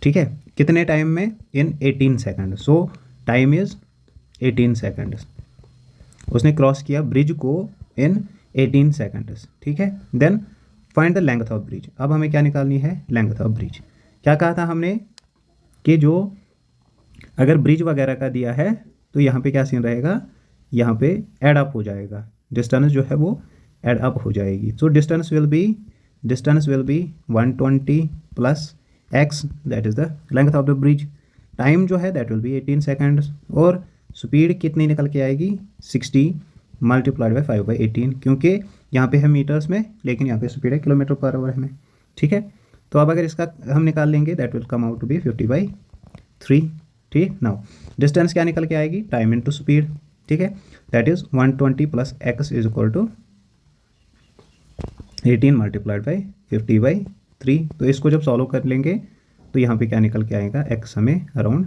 ठीक है, कितने टाइम में, in 18 second, so time is 18 seconds. उसने क्रॉस किया ब्रिज को इन 18 सेकंड्स, ठीक है। Then find the length of bridge. अब हमें क्या निकालनी है, लेंथ ऑफ ब्रिज। क्या कहा था हमने कि जो अगर ब्रिज वगैरह का दिया है तो यहाँ पे क्या सीन रहेगा, यहाँ पे एड अप हो जाएगा, डिस्टेंस जो है वो एड अप हो जाएगी। So distance will be 120 plus x that is the length of the bridge, time जो है दैट विल बी 18 सेकंड्स, और स्पीड कितनी निकल के आएगी 60 मल्टीप्लाइड बाई 5/18, क्योंकि यहाँ पे है मीटर्स में लेकिन यहाँ पे स्पीड है किलोमीटर पर आवर में, ठीक है। तो अब अगर इसका हम निकाल लेंगे that will come out to be 50/3, ठीक। नाउ डिस्टेंस क्या निकल के आएगी, टाइम इनटू स्पीड, ठीक है, that is 120 plus x is equal to 18 multiplied by 50/3। तो इसको जब सॉल्व कर लेंगे तो यहाँ पे क्या निकल के आएगा, x हमें around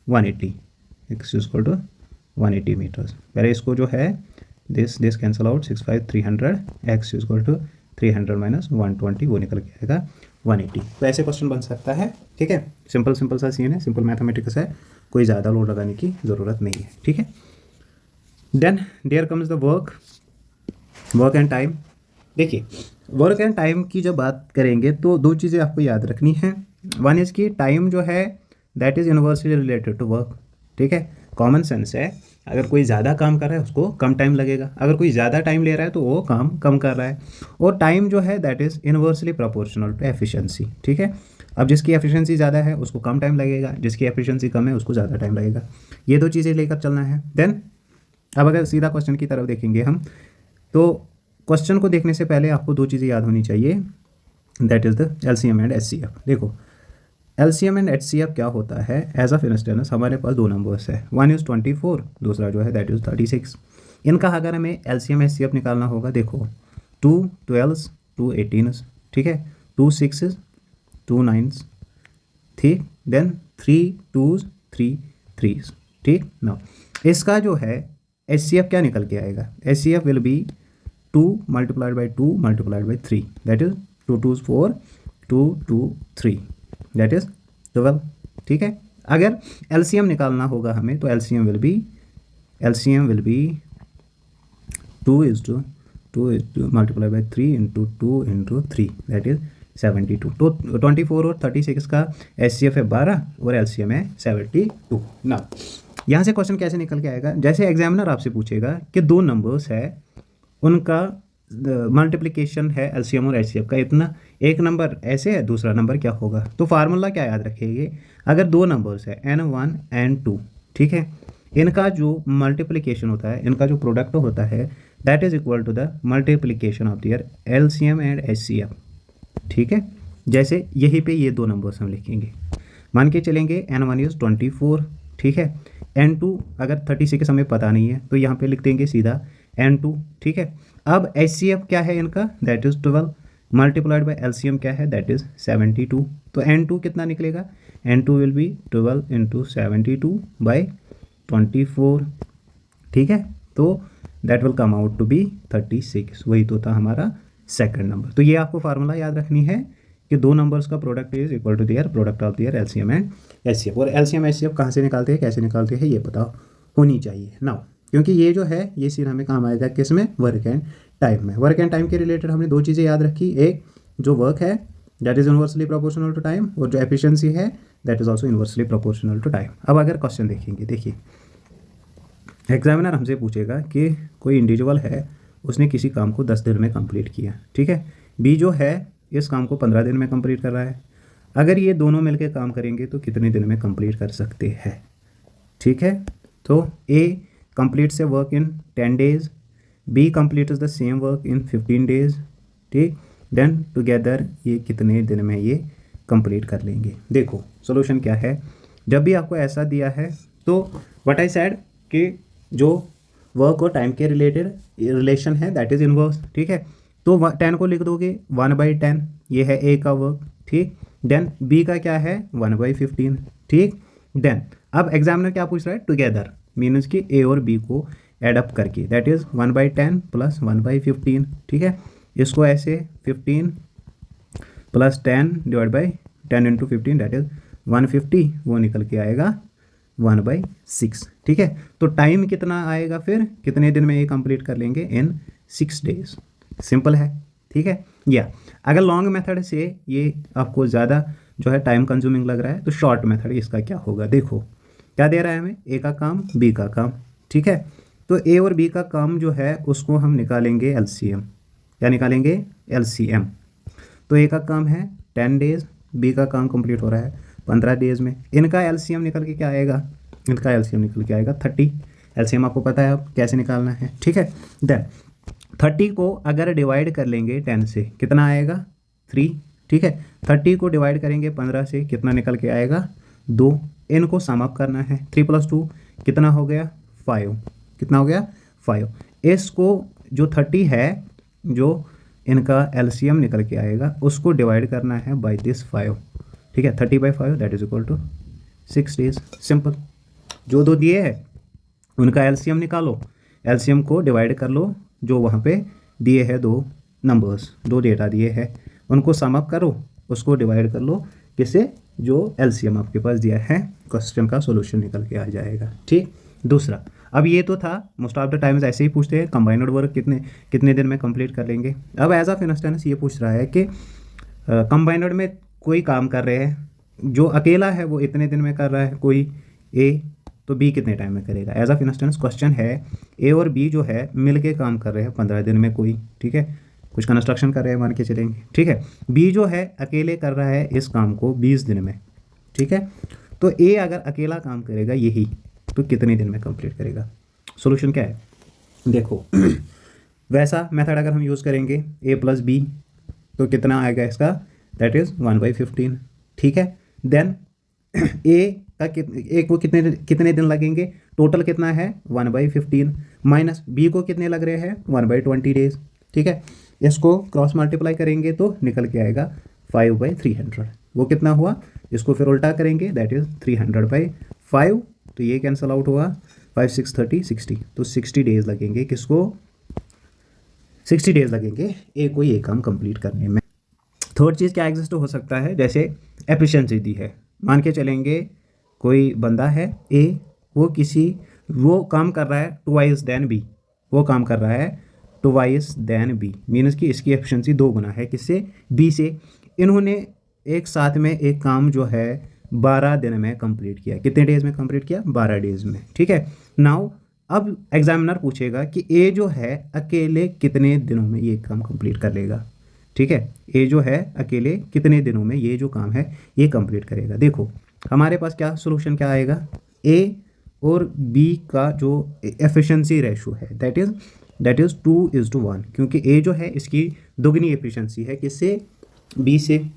180, x is equal to 180 metres. पहले इसको जो है this cancel out 65 x is equal to 300 minus 120, वो निकल के आएगा 180। तो ऐसे क्वेश्चन बन सकता है, ठीक है। सिंपल सा सीन है, सिंपल मैथमेटिक्स है, कोई ज़्यादा लोड लगाने की ज़रूरत नहीं है, ठीक है। Then there comes the work and time. देखिए वर्क एंड टाइम की जब बात करेंगे तो दो चीज़ें आपको याद रखनी है। वन इज़ की टाइम जो है that is inversely related to work, ठीक है। कॉमन सेंस है, अगर कोई ज़्यादा काम कर रहा है उसको कम टाइम लगेगा, अगर कोई ज़्यादा टाइम ले रहा है तो वो काम कम कर रहा है। और टाइम जो है that is inversely proportional to efficiency, ठीक है। अब जिसकी एफिशिएंसी ज़्यादा है उसको कम टाइम लगेगा, जिसकी एफिशिएंसी कम है उसको ज़्यादा टाइम लगेगा। ये दो चीज़ें लेकर चलना है। देन अब अगर सीधा क्वेश्चन की तरफ देखेंगे हम, तो क्वेश्चन को देखने से पहले आपको दो चीज़ें याद होनी चाहिए, that is the LCM and HCF. देखो एलसीएम एंड एचसीएफ क्या होता है, एज ऑफ इंस्टेंस हमारे पास दो नंबर्स है, वन इज़ 24, दूसरा जो है दैट इज़ 36। इनका अगर हमें एलसीएम एचसीएफ निकालना होगा, देखो 2 12s 2 18s, ठीक है, 2 6s 2 9s, ठीक, देन 3 2s 3 3s, ठीक। ना इसका जो है एचसीएफ क्या निकल के आएगा, HCF will be 2 multiplied by 2 multiplied by 3, that is 2 2s 4 2 2 3, that is 12, ठीक है। अगर एलसीएम निकालना होगा हमें तो LCM will be 2 is to multiply by 3 into 2 into 3, that is 72। तो 24 और 36 का एचसीएफ है 12 और एलसीएम है 72। ना यहाँ से क्वेश्चन कैसे निकल के आएगा, जैसे एग्जामिनर आपसे पूछेगा कि दो नंबर्स है उनका मल्टीप्लिकेशन है एलसीएम और एचसीएफ का इतना, एक नंबर ऐसे है दूसरा नंबर क्या होगा, तो फार्मूला क्या याद रखेंगे, अगर दो नंबर्स है n1 n2, ठीक है, इनका जो मल्टीप्लिकेशन होता है, इनका जो प्रोडक्ट होता है, that is equal to the multiplication of their LCM and HCF. ठीक है, जैसे यहीं पे ये दो नंबर्स हम लिखेंगे, मान के चलेंगे n1 इज 24, ठीक है, n2 अगर 36 हमें पता नहीं है तो यहाँ पे लिख देंगे सीधा n2, ठीक है। अब एचसीएफ क्या है इनका, that is 12 multiplied by LCM क्या है, दैट इज 72। तो n2 कितना निकलेगा, n2 will be 12 into 72 by 24, ठीक है। तो that will come out to be 36, वही तो था हमारा सेकंड नंबर। तो ये आपको फार्मूला याद रखनी है कि दो नंबर्स का product is equal to their product of their LCM and HCF. और एलसीएम एचसीएफ कहाँ से निकालते हैं, कैसे निकालते हैं, ये पता होनी चाहिए नाउ, क्योंकि ये जो है ये सीन हमें काम आएगा किस में, वर्क एंड टाइम में। वर्क एंड टाइम के रिलेटेड हमने दो चीज़ें याद रखी, एक जो वर्क है that is inversely proportional to time, और जो एफिशिएंसी है that is also inversely proportional to time. अब अगर क्वेश्चन देखेंगे, देखिए एग्जामिनर हमसे पूछेगा कि कोई इंडिविजुअल है, उसने किसी काम को 10 दिन में कंप्लीट किया, ठीक है, बी जो है इस काम को 15 दिन में कंप्लीट कर रहा है, अगर ये दोनों मिलकर काम करेंगे तो कितने दिन में कंप्लीट कर सकते हैं, ठीक है। तो A completes a work in 10 days, B completes the same work in 15 days, ठीक, देन टुगेदर ये कितने दिन में ये कंप्लीट कर लेंगे। देखो सॉल्यूशन क्या है, जब भी आपको ऐसा दिया है तो व्हाट आई सेड कि जो वर्क और टाइम के रिलेटेड रिलेशन है दैट इज इनवर्स, ठीक है। तो 10 को लिख दोगे 1/10, ये है ए का वर्क, ठीक, देन बी का क्या है 1/15, ठीक, देन अब एग्जामिनर क्या पूछ रहा है, टुगेदर मीन्स कि ए और बी को एड अप करके, दैट इज 1/10 प्लस 1/15, ठीक है। इसको ऐसे 15 plus 10 divide by 10 into 15 that is 150, वो निकल के आएगा 1/6, ठीक है। तो टाइम कितना आएगा, फिर कितने दिन में ये कंप्लीट कर लेंगे, इन 6 days, सिंपल है, ठीक है। या अगर लॉन्ग मेथड से ये आपको ज़्यादा जो है टाइम कंज्यूमिंग लग रहा है तो शॉर्ट मेथड इसका क्या होगा, देखो क्या दे रहा है हमें, ए का काम बी का काम, ठीक है। तो ए और बी का काम जो है उसको हम निकालेंगे एलसीएम, क्या निकालेंगे, एलसीएम। तो ए का काम है 10 days, बी का काम कंप्लीट हो रहा है 15 days में, इनका एलसीएम निकल के क्या आएगा, इनका एलसीएम निकल के आएगा 30। एलसीएम आपको पता है अब कैसे निकालना है, ठीक है। देन 30 को अगर डिवाइड कर लेंगे 10 से कितना आएगा 3, ठीक है। 30 को डिवाइड करेंगे 15 से कितना निकल के आएगा 2, इनको सम अप करना है, 3 + 2 कितना हो गया 5, कितना हो गया 5। इसको जो 30 है जो इनका एलसीएम निकल के आएगा उसको डिवाइड करना है बाई दिस 5, ठीक है। 30/5 that is equal to 6 days, simple. जो दो दिए है उनका एलसीएम निकालो, एलसीएम को डिवाइड कर लो, जो वहाँ पे दिए हैं दो नंबर्स, दो डेटा दिए हैं उनको सम अप करो, उसको डिवाइड कर लो किससे, जो एलसीएम आपके पास दिया है, क्वेश्चन का सॉल्यूशन निकल के आ जाएगा, ठीक। दूसरा, अब ये तो था मोस्ट ऑफ द टाइम्स ऐसे ही पूछते हैं कंबाइंड वर्क कितने दिन में कंप्लीट कर लेंगे। अब एज ऑफ इंस्टेंस ये पूछ रहा है कि कंबाइंड में कोई काम कर रहे हैं, जो अकेला है वो इतने दिन में कर रहा है कोई ए, तो बी कितने टाइम में करेगा। एज ऑफ इंस्टेंस क्वेश्चन है ए और बी जो है मिल के काम कर रहे हैं 15 दिन में कोई, ठीक है, कुछ कंस्ट्रक्शन कर रहे हैं मान के चलेंगे, ठीक है। बी जो है अकेले कर रहा है इस काम को 20 दिन में, ठीक है। तो ए अगर अकेला काम करेगा यही तो कितने दिन में कंप्लीट करेगा। सॉल्यूशन क्या है, देखो वैसा मेथड अगर हम यूज़ करेंगे ए प्लस बी तो कितना आएगा इसका, दैट इज़ 1/15, ठीक है। देन ए को कितने दिन लगेंगे, टोटल कितना है 1/15, माइनस बी को कितने लग रहे हैं 1/20 days, ठीक है। इसको क्रॉस मल्टीप्लाई करेंगे तो निकल के आएगा 5/300, वो कितना हुआ, इसको फिर उल्टा करेंगे दैट इज़ 300/5, तो ये कैंसिल आउट हुआ, 5 6 30 60, तो 60 days लगेंगे, किसको 60 days लगेंगे ए को ये काम कंप्लीट करने में। थर्ड चीज़ क्या एग्जिस्ट हो सकता है, जैसे एफिशिएंसी दी है, मान के चलेंगे कोई बंदा है ए, वो काम कर रहा है ट्वाइस देन बी, वो काम कर रहा है ट्वाइस देन बी, मीन्स कि इसकी एफिशिएंसी 2 गुना है किससे, बी से। इन्होंने एक साथ में एक काम जो है 12 दिन में कंप्लीट किया, कितने डेज में कंप्लीट किया 12 days में, ठीक है। नाउ अब एग्जामिनर पूछेगा कि ए जो है अकेले कितने दिनों में ये काम कंप्लीट कर लेगा, ठीक है। ए जो है अकेले कितने दिनों में ये जो काम है ये कंप्लीट करेगा। देखो हमारे पास क्या सोल्यूशन क्या आएगा, ए और बी का जो एफिशिएंसी रेशो है दैट इज़ 2:1, क्योंकि ए जो है इसकी दोगुनी एफिशिएंसी है किससे, बी से।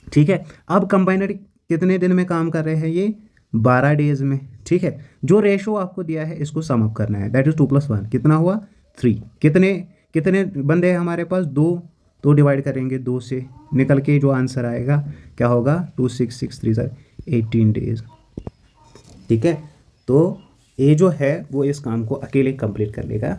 ठीक है, अब कंबाइनर कितने दिन में काम कर रहे हैं ये, 12 डेज में। ठीक है, जो रेशो आपको दिया है इसको सम अप करना है, दैट इज़ 2+1 कितना हुआ 3। कितने कितने बंदे हैं हमारे पास, 2, तो डिवाइड करेंगे 2 से, निकल के जो आंसर आएगा क्या होगा 2 6 6 3 सर 18 डेज। ठीक है, तो ए जो है वो इस काम को अकेले कंप्लीट कर लेगा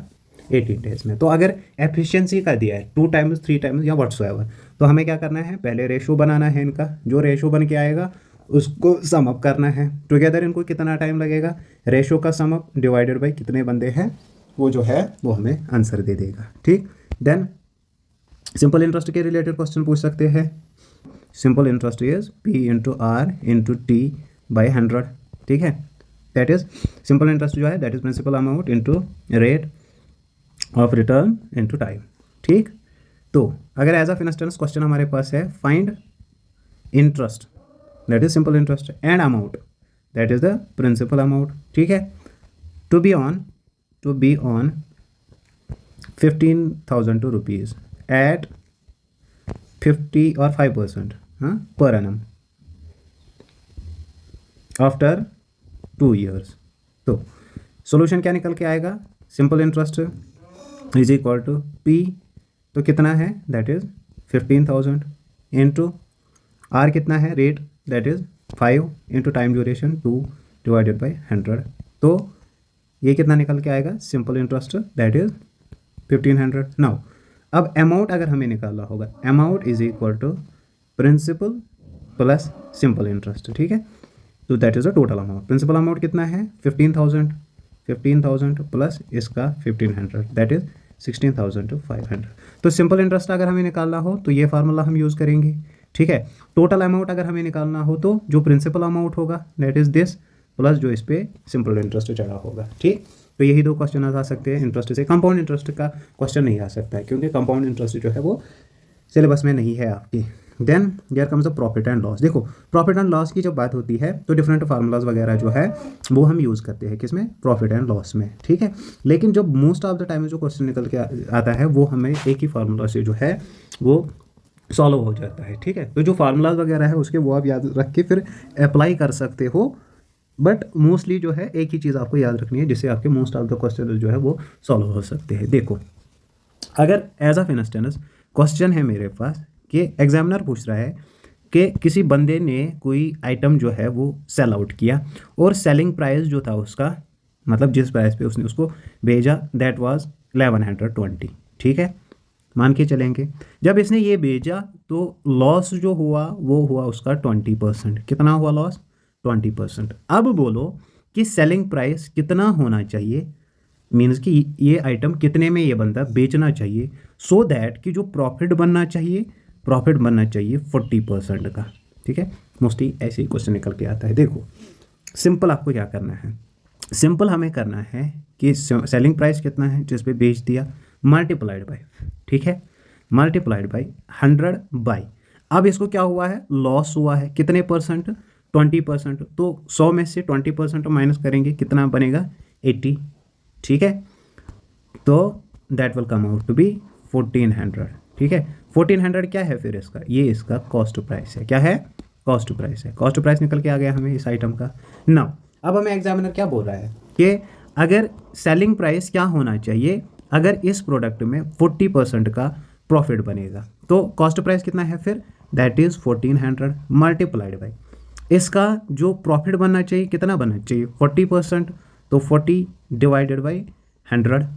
18 डेज में। तो अगर एफिशिएंसी का दिया है 2 टाइम्स 3 टाइम्स या व्हाट्सएवर, तो हमें क्या करना है, पहले रेशो बनाना है इनका, जो रेशो बन के आएगा उसको सम अप करना है। टुगेदर इनको कितना टाइम लगेगा, रेशो का सम अप डिवाइडेड बाई कितने बंदे हैं, वो जो है वो हमें आंसर दे देगा। ठीक, देन सिंपल इंटरेस्ट के रिलेटेड क्वेश्चन पूछ सकते हैं। Simple interest is P/R/T/100। ठीक है, दैट इज सिंपल इंटरेस्ट जो है that is principal amount into rate of return into time. ठीक, तो अगर एज ऑफ इंस्टेंस क्वेश्चन हमारे पास है find interest that is simple interest and amount that is the principal amount. ठीक है, to be on 15,000 rupees at 50 और 5% per annum after 2 years। तो सॉल्यूशन क्या निकल के आएगा, simple interest is equal to P, तो कितना है दैट इज 15,000 इंटू आर कितना है rate that is 5 into time duration 2 divided by 100। तो ये कितना निकल के आएगा, simple interest that is 1500। Now अब अमाउंट अगर हमें निकालना होगा, amount is equal to principal plus simple interest. ठीक है, तो that is the total amount. Principal amount कितना है 15,000 प्लस इसका 1500 दैट इज 16,500। तो सिंपल इंटरेस्ट अगर हमें निकालना हो तो ये फार्मूला हम यूज़ करेंगे। ठीक है, टोटल अमाउंट अगर हमें निकालना हो तो जो प्रिंसिपल अमाउंट होगा दैट इज दिस प्लस जो इस पर सिंपल इंटरेस्ट चढ़ा होगा। ठीक, तो यही 2 क्वेश्चन आ सकते हैं इंटरेस्ट से। कंपाउंड इंटरेस्ट का क्वेश्चन नहीं आ सकता है क्योंकि कंपाउंड इंटरेस्ट जो है वो सिलेबस में नहीं है आपकी। Then there comes a profit and loss. देखो प्रॉफिट एंड लॉस की जब बात होती है तो डिफरेंट फार्मूलाज वगैरह जो है वो हम यूज़ करते हैं किसमें, प्रॉफिट एंड लॉस में। ठीक है, लेकिन जब मोस्ट ऑफ द टाइम जो क्वेश्चन निकल के आता है वो हमें एक ही फार्मूला से जो है वो सॉल्व हो जाता है। ठीक है, तो जो फार्मूलाज वगैरह है उसके वो आप याद रख के फिर अप्लाई कर सकते हो, बट मोस्टली जो है एक ही चीज़ आपको याद रखनी है जिससे आपके मोस्ट ऑफ द क्वेश्चन जो है वो सॉल्व हो सकते हैं। देखो अगर एज ऑफ इंस्टेंस क्वेश्चन है मेरे पास कि एग्जामिनर पूछ रहा है कि किसी बंदे ने कोई आइटम जो है वो सेल आउट किया और सेलिंग प्राइस जो था उसका, मतलब जिस प्राइस पे उसने उसको भेजा दैट वाज 1120। ठीक है, मान के चलेंगे जब इसने ये भेजा तो लॉस जो हुआ वो हुआ उसका 20%। कितना हुआ लॉस, 20%। अब बोलो कि सेलिंग प्राइस कितना होना चाहिए, मीन्स कि ये आइटम कितने में ये बंदा बेचना चाहिए सो दैट कि जो प्रॉफिट बनना चाहिए 40% का। ठीक है, मोस्टली ऐसे ही क्वेश्चन निकल के आता है। देखो सिंपल आपको क्या करना है, सिंपल हमें करना है कि सेलिंग प्राइस कितना है जिस पे बेच दिया मल्टीप्लाइड बाय, ठीक है, मल्टीप्लाइड बाय 100 बाय, अब इसको क्या हुआ है, लॉस हुआ है कितने परसेंट, 20%। तो 100 में से 20% माइनस करेंगे कितना बनेगा 80। ठीक है, तो that will come out to be 1400। ठीक है, 1400 क्या है फिर इसका, ये इसका कॉस्ट प्राइस है। क्या है, कॉस्ट प्राइस है। कॉस्ट प्राइस निकल के आ गया हमें इस आइटम का। नाउ अब हमें एग्जामिनर क्या बोल रहा है कि अगर सेलिंग प्राइस क्या होना चाहिए अगर इस प्रोडक्ट में 40% का प्रॉफिट बनेगा, तो कॉस्ट प्राइस कितना है फिर, दैट इज़ 1400 मल्टीप्लाइड बाई इसका जो प्रॉफिट बनना चाहिए कितना बनना चाहिए 40%, तो 40 डिवाइडेड बाई 100।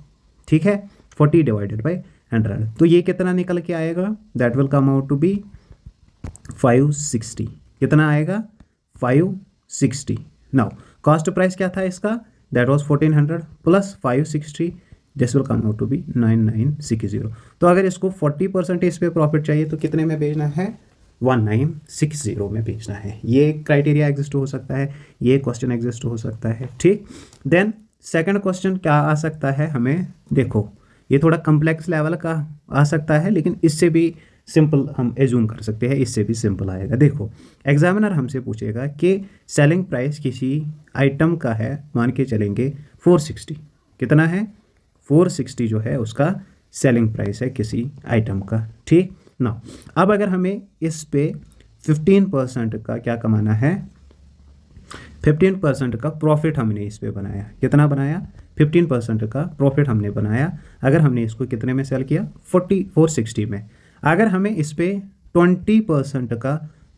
ठीक है, 40 डिवाइडेड बाई 100, तो ये कितना निकल के आएगा, that will come out to be 560। कितना आएगा 560। नाउ कॉस्ट प्राइस क्या था इसका, that was 1400 plus 560, this will come out to be 9960। तो अगर इसको 40% इस पे प्रॉफिट चाहिए तो कितने में बेचना है, 1960 में बेचना है। ये क्राइटेरिया एग्जिस्ट हो सकता है, ये क्वेश्चन एग्जिस्ट हो सकता है। ठीक, देन सेकंड क्वेश्चन क्या आ सकता है हमें, देखो ये थोड़ा कम्प्लेक्स लेवल का आ सकता है लेकिन इससे भी सिंपल हम एज्यूम कर सकते हैं, इससे भी सिंपल आएगा। देखो एग्जामिनर हमसे पूछेगा कि सेलिंग प्राइस किसी आइटम का है, मान के चलेंगे 460, कितना है 460 जो है उसका सेलिंग प्राइस है किसी आइटम का, ठीक ना। अब अगर हमें इस पे 15% का क्या कमाना है, 15% का प्रॉफिट हमने इस पे बनाया, कितना बनाया 15% का प्रॉफिट हमने बनाया। अगर हमने इसको कितने में सेल किया 460 में, अगर हमें इस पे 20% का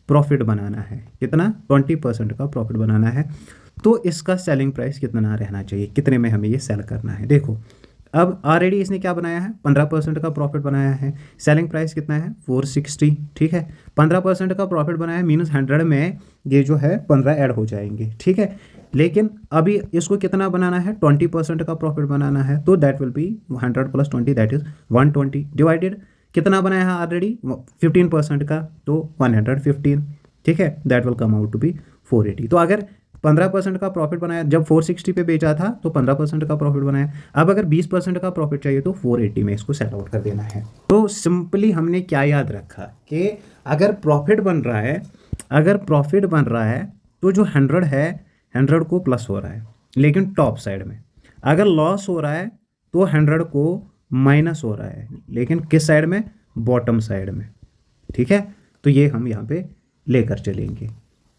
प्रॉफिट बनाना है, कितना 20% का प्रॉफिट बनाना है, तो इसका सेलिंग प्राइस कितना रहना चाहिए, कितने में हमें ये सेल करना है। देखो अब ऑलरेडी इसने क्या बनाया है 15% का प्रॉफिट बनाया है, सेलिंग प्राइस कितना है 460, ठीक है। 15% का प्रॉफिट बनाया मीन्स 100 में ये जो है 15 ऐड हो जाएंगे, ठीक है। लेकिन अभी इसको कितना बनाना है 20% का प्रॉफिट बनाना है, तो that will be 100 + 20 that is 120 divided कितना बनाया है ऑलरेडी 15% का, तो 115, ठीक है, that will come out to be 480। तो अगर 15% का प्रॉफिट बनाया, जब 460 पे बेचा था तो 15% का प्रॉफिट बनाया, अब अगर 20% का प्रॉफिट चाहिए तो 480 में इसको सेट आउट कर देना है। तो सिंपली हमने क्या याद रखा कि अगर प्रॉफिट बन रहा है, अगर प्रॉफिट बन रहा है तो जो 100 है 100 को प्लस हो रहा है, लेकिन टॉप साइड में अगर लॉस हो रहा है तो 100 को माइनस हो रहा है, लेकिन किस साइड में, बॉटम साइड में, ठीक है। तो ये हम यहाँ पे लेकर चलेंगे,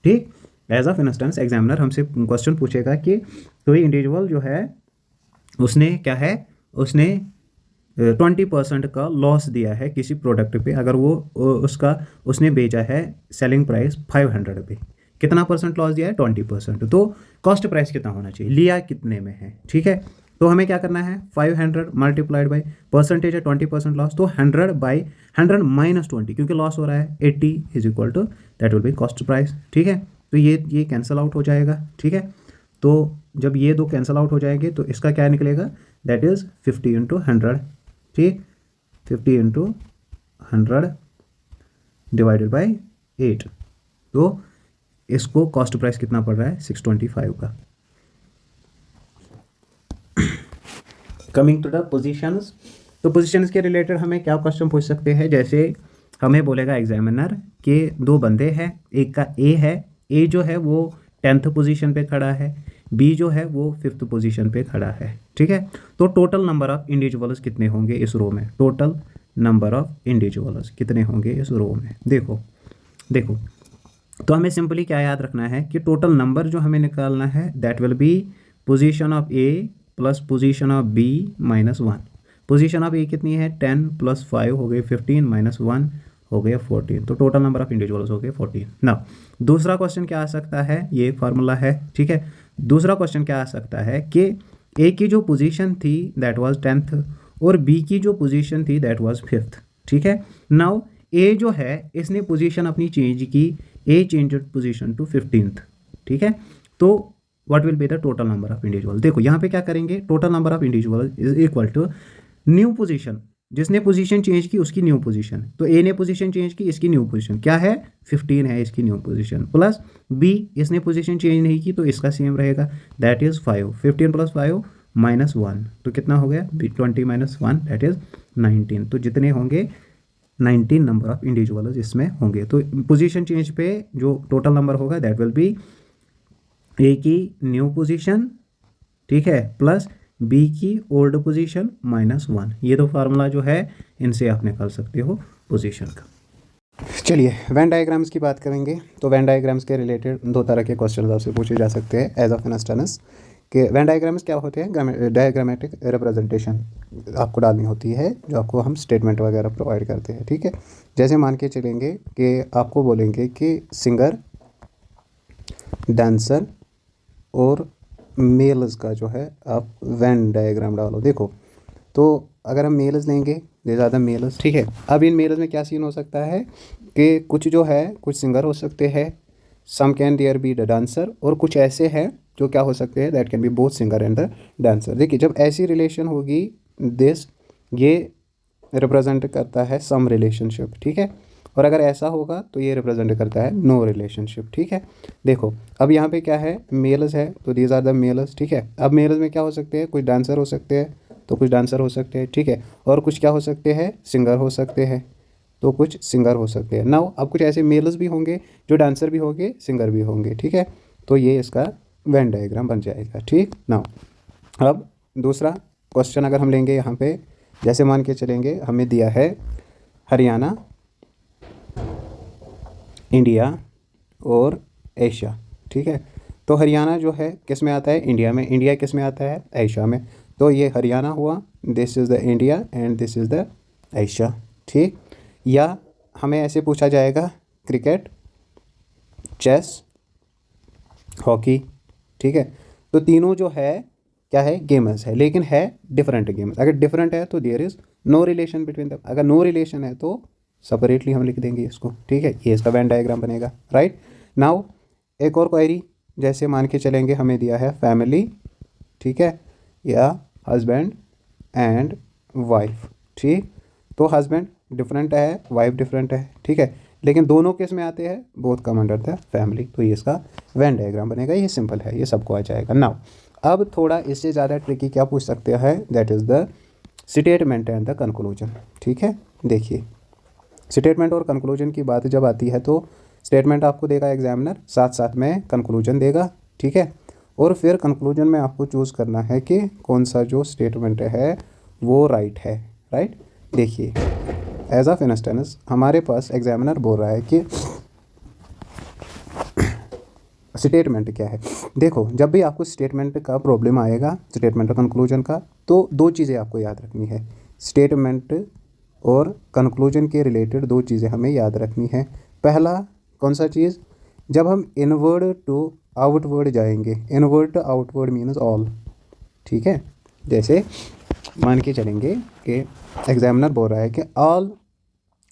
ठीक। एज ऑफ इंस्टेंस एग्जामिनर हमसे क्वेश्चन पूछेगा कि कोई इंडिविजुअल जो है उसने क्या है, उसने 20% का लॉस दिया है किसी प्रोडक्ट पे, अगर वो उसका उसने बेचा है सेलिंग प्राइस 500 पे, कितना परसेंट लॉस दिया है 20%, तो कॉस्ट प्राइस कितना होना चाहिए, लिया कितने में है, ठीक है। तो हमें क्या करना है 500 मल्टीप्लाइड बाई परसेंटेज है 20% लॉस, तो 100 बाई 100 माइनस 20, क्योंकि लॉस हो रहा है 80 is equal to that will be cost price, ठीक है। तो ये कैंसिल आउट हो जाएगा, ठीक है। तो जब ये दो कैंसिल आउट हो जाएंगे तो इसका क्या निकलेगा, दैट इज़ 50 × 100, ठीक, 50 × 100 डिवाइडेड बाई 8, तो इसको कॉस्ट प्राइस कितना पड़ रहा है 625 का। कमिंग टू द पोजीशंस, तो पोजीशंस के रिलेटेड हमें क्या क्वेश्चन पूछ सकते हैं, जैसे हमें बोलेगा एग्जामिनर कि दो बंदे हैं, एक का ए है, ए जो है वो 10th पोजीशन पे खड़ा है, बी जो है वो 5th पोजीशन पे खड़ा है, ठीक है। तो टोटल नंबर ऑफ इंडिविजुअल्स कितने होंगे इस रो में, टोटल नंबर ऑफ इंडिविजुअल्स कितने होंगे इस रो में। देखो तो हमें सिंपली क्या याद रखना है कि टोटल नंबर जो हमें निकालना है that will be position of A plus position of B minus 1। Position of A कितनी है 10 + 5 हो गई 15 माइनस 1 हो गया 14, तो टोटल नंबर ऑफ इंडिविजुअल्स हो गए 14। ना दूसरा क्वेश्चन क्या आ सकता है, ये एक फार्मूला है, ठीक है। दूसरा क्वेश्चन क्या आ सकता है कि ए की जो पोजीशन थी दैट वाज 10th और बी की जो पोजीशन थी दैट वाज 5th, ठीक है। नाउ ए जो है इसने पोजीशन अपनी चेंज की, ए चेंज पोजीशन टू 15th, ठीक है। तो what will be the total number of individual. देखो यहाँ पे क्या करेंगे, total number of individual is equal to new position, जिसने पोजीशन चेंज की उसकी न्यू पोजीशन, तो ए ने पोजीशन चेंज की, इसकी न्यू पोजीशन क्या है 15 है, इसकी न्यू पोजीशन, प्लस बी इसने पोजीशन चेंज नहीं की तो इसका सेम रहेगा दैट इज़ 5, 15 + 5 माइनस 1, तो कितना हो गया 20 माइनस 1 दैट इज़ 19। तो जितने होंगे 19 नंबर ऑफ इंडिविजुअल्स इसमें होंगे। तो पोजीशन चेंज पे जो टोटल नंबर होगा दैट विल बी ए की न्यू पोजीशन, ठीक है, प्लस बी की ओल्ड पोजीशन माइनस 1। ये दो फार्मूला जो है इनसे आप निकाल सकते हो पोजीशन का। चलिए वेन डायग्राम्स की बात करेंगे। तो वेन डायग्राम्स के रिलेटेड दो तरह के क्वेश्चन आपसे पूछे जा सकते हैं एज ऑफ इंस्टेंस कि वेन डायग्राम्स क्या होते हैं, डायग्रामेटिक रिप्रेजेंटेशन आपको डालनी होती है जो आपको हम स्टेटमेंट वगैरह प्रोवाइड करते हैं, ठीक है। जैसे मान के चलेंगे कि आपको बोलेंगे कि सिंगर, डांसर और मेल्स का जो है आप वेन डायग्राम डालो। देखो तो अगर हम मेल्स लेंगे, ये ज़्यादा मेल्स, ठीक है। अब इन मेल्स में क्या सीन हो सकता है कि कुछ जो है कुछ सिंगर हो सकते हैं, some can there be the dancer, और कुछ ऐसे हैं जो क्या हो सकते हैं that can be both singer and the dancer. देखिए जब ऐसी रिलेशन होगी दिस ये रिप्रेजेंट करता है सम रिलेशनशिप, ठीक है। और अगर ऐसा होगा तो ये रिप्रेजेंट करता है नो रिलेशनशिप, ठीक है। देखो अब यहाँ पे क्या है मेल्स है, तो दीज आर द मेल्स, ठीक है। अब मेल्स में क्या हो सकते हैं, कुछ डांसर हो सकते हैं, तो कुछ डांसर हो सकते हैं, ठीक है, और कुछ क्या हो सकते हैं सिंगर हो सकते हैं, तो कुछ सिंगर हो सकते हैं। नाउ अब कुछ ऐसे मेल्स भी होंगे जो डांसर भी होंगे, सिंगर भी होंगे, ठीक है। तो ये इसका वेन डायग्राम बन जाएगा, ठीक। नाउ अब दूसरा क्वेश्चन अगर हम लेंगे यहाँ पे, जैसे मान के चलेंगे हमें दिया है हरियाणा, इंडिया और एशिया, ठीक है। तो हरियाणा जो है किस में आता है, इंडिया में, इंडिया किस में आता है, एशिया में। तो ये हरियाणा हुआ, this is the India and this is the Asia, ठीक। या हमें ऐसे पूछा जाएगा क्रिकेट, चेस, हॉकी, ठीक है। तो तीनों जो है क्या है, गेम्स है, लेकिन है डिफरेंट गेम्स। अगर डिफरेंट है तो there is no relation between the, अगर नो रिलेशन है तो सेपरेटली हम लिख देंगे इसको, ठीक है। ये इसका वेन डायग्राम बनेगा, राइट। नाउ एक और क्वेरी, जैसे मान के चलेंगे हमें दिया है फैमिली, ठीक है, या हस्बैंड एंड वाइफ, ठीक। तो हस्बैंड डिफरेंट है, वाइफ डिफरेंट है, ठीक है, लेकिन दोनों किस में आते हैं, both come under the family. तो ये इसका वेन डायग्राम बनेगा। ये सिंपल है, ये सबको आ जाएगा। नाउ अब थोड़ा इससे ज़्यादा ट्रिकी क्या पूछ सकते हैं, that is the statement and the conclusion, ठीक है। देखिए स्टेटमेंट और कंक्लूजन की बात जब आती है तो स्टेटमेंट आपको देगा एग्जामिनर, साथ साथ में कंक्लूजन देगा, ठीक है। और फिर कंक्लूजन में आपको चूज़ करना है कि कौन सा जो स्टेटमेंट है वो राइट है, राइट। देखिए एज ऑफ इंस्टेंस हमारे पास एग्जामिनर बोल रहा है कि स्टेटमेंट क्या है। देखो जब भी आपको स्टेटमेंट का प्रॉब्लम आएगा, स्टेटमेंट और कंक्लूजन का, तो दो चीज़ें आपको याद रखनी है। स्टेटमेंट और कंक्लूजन के रिलेटेड दो चीज़ें हमें याद रखनी है। पहला कौन सा चीज़, जब हम इनवर्ड टू आउटवर्ड जाएंगे, inward to outward means all, ठीक है। जैसे मान के चलेंगे कि एग्जामिनर बोल रहा है कि ऑल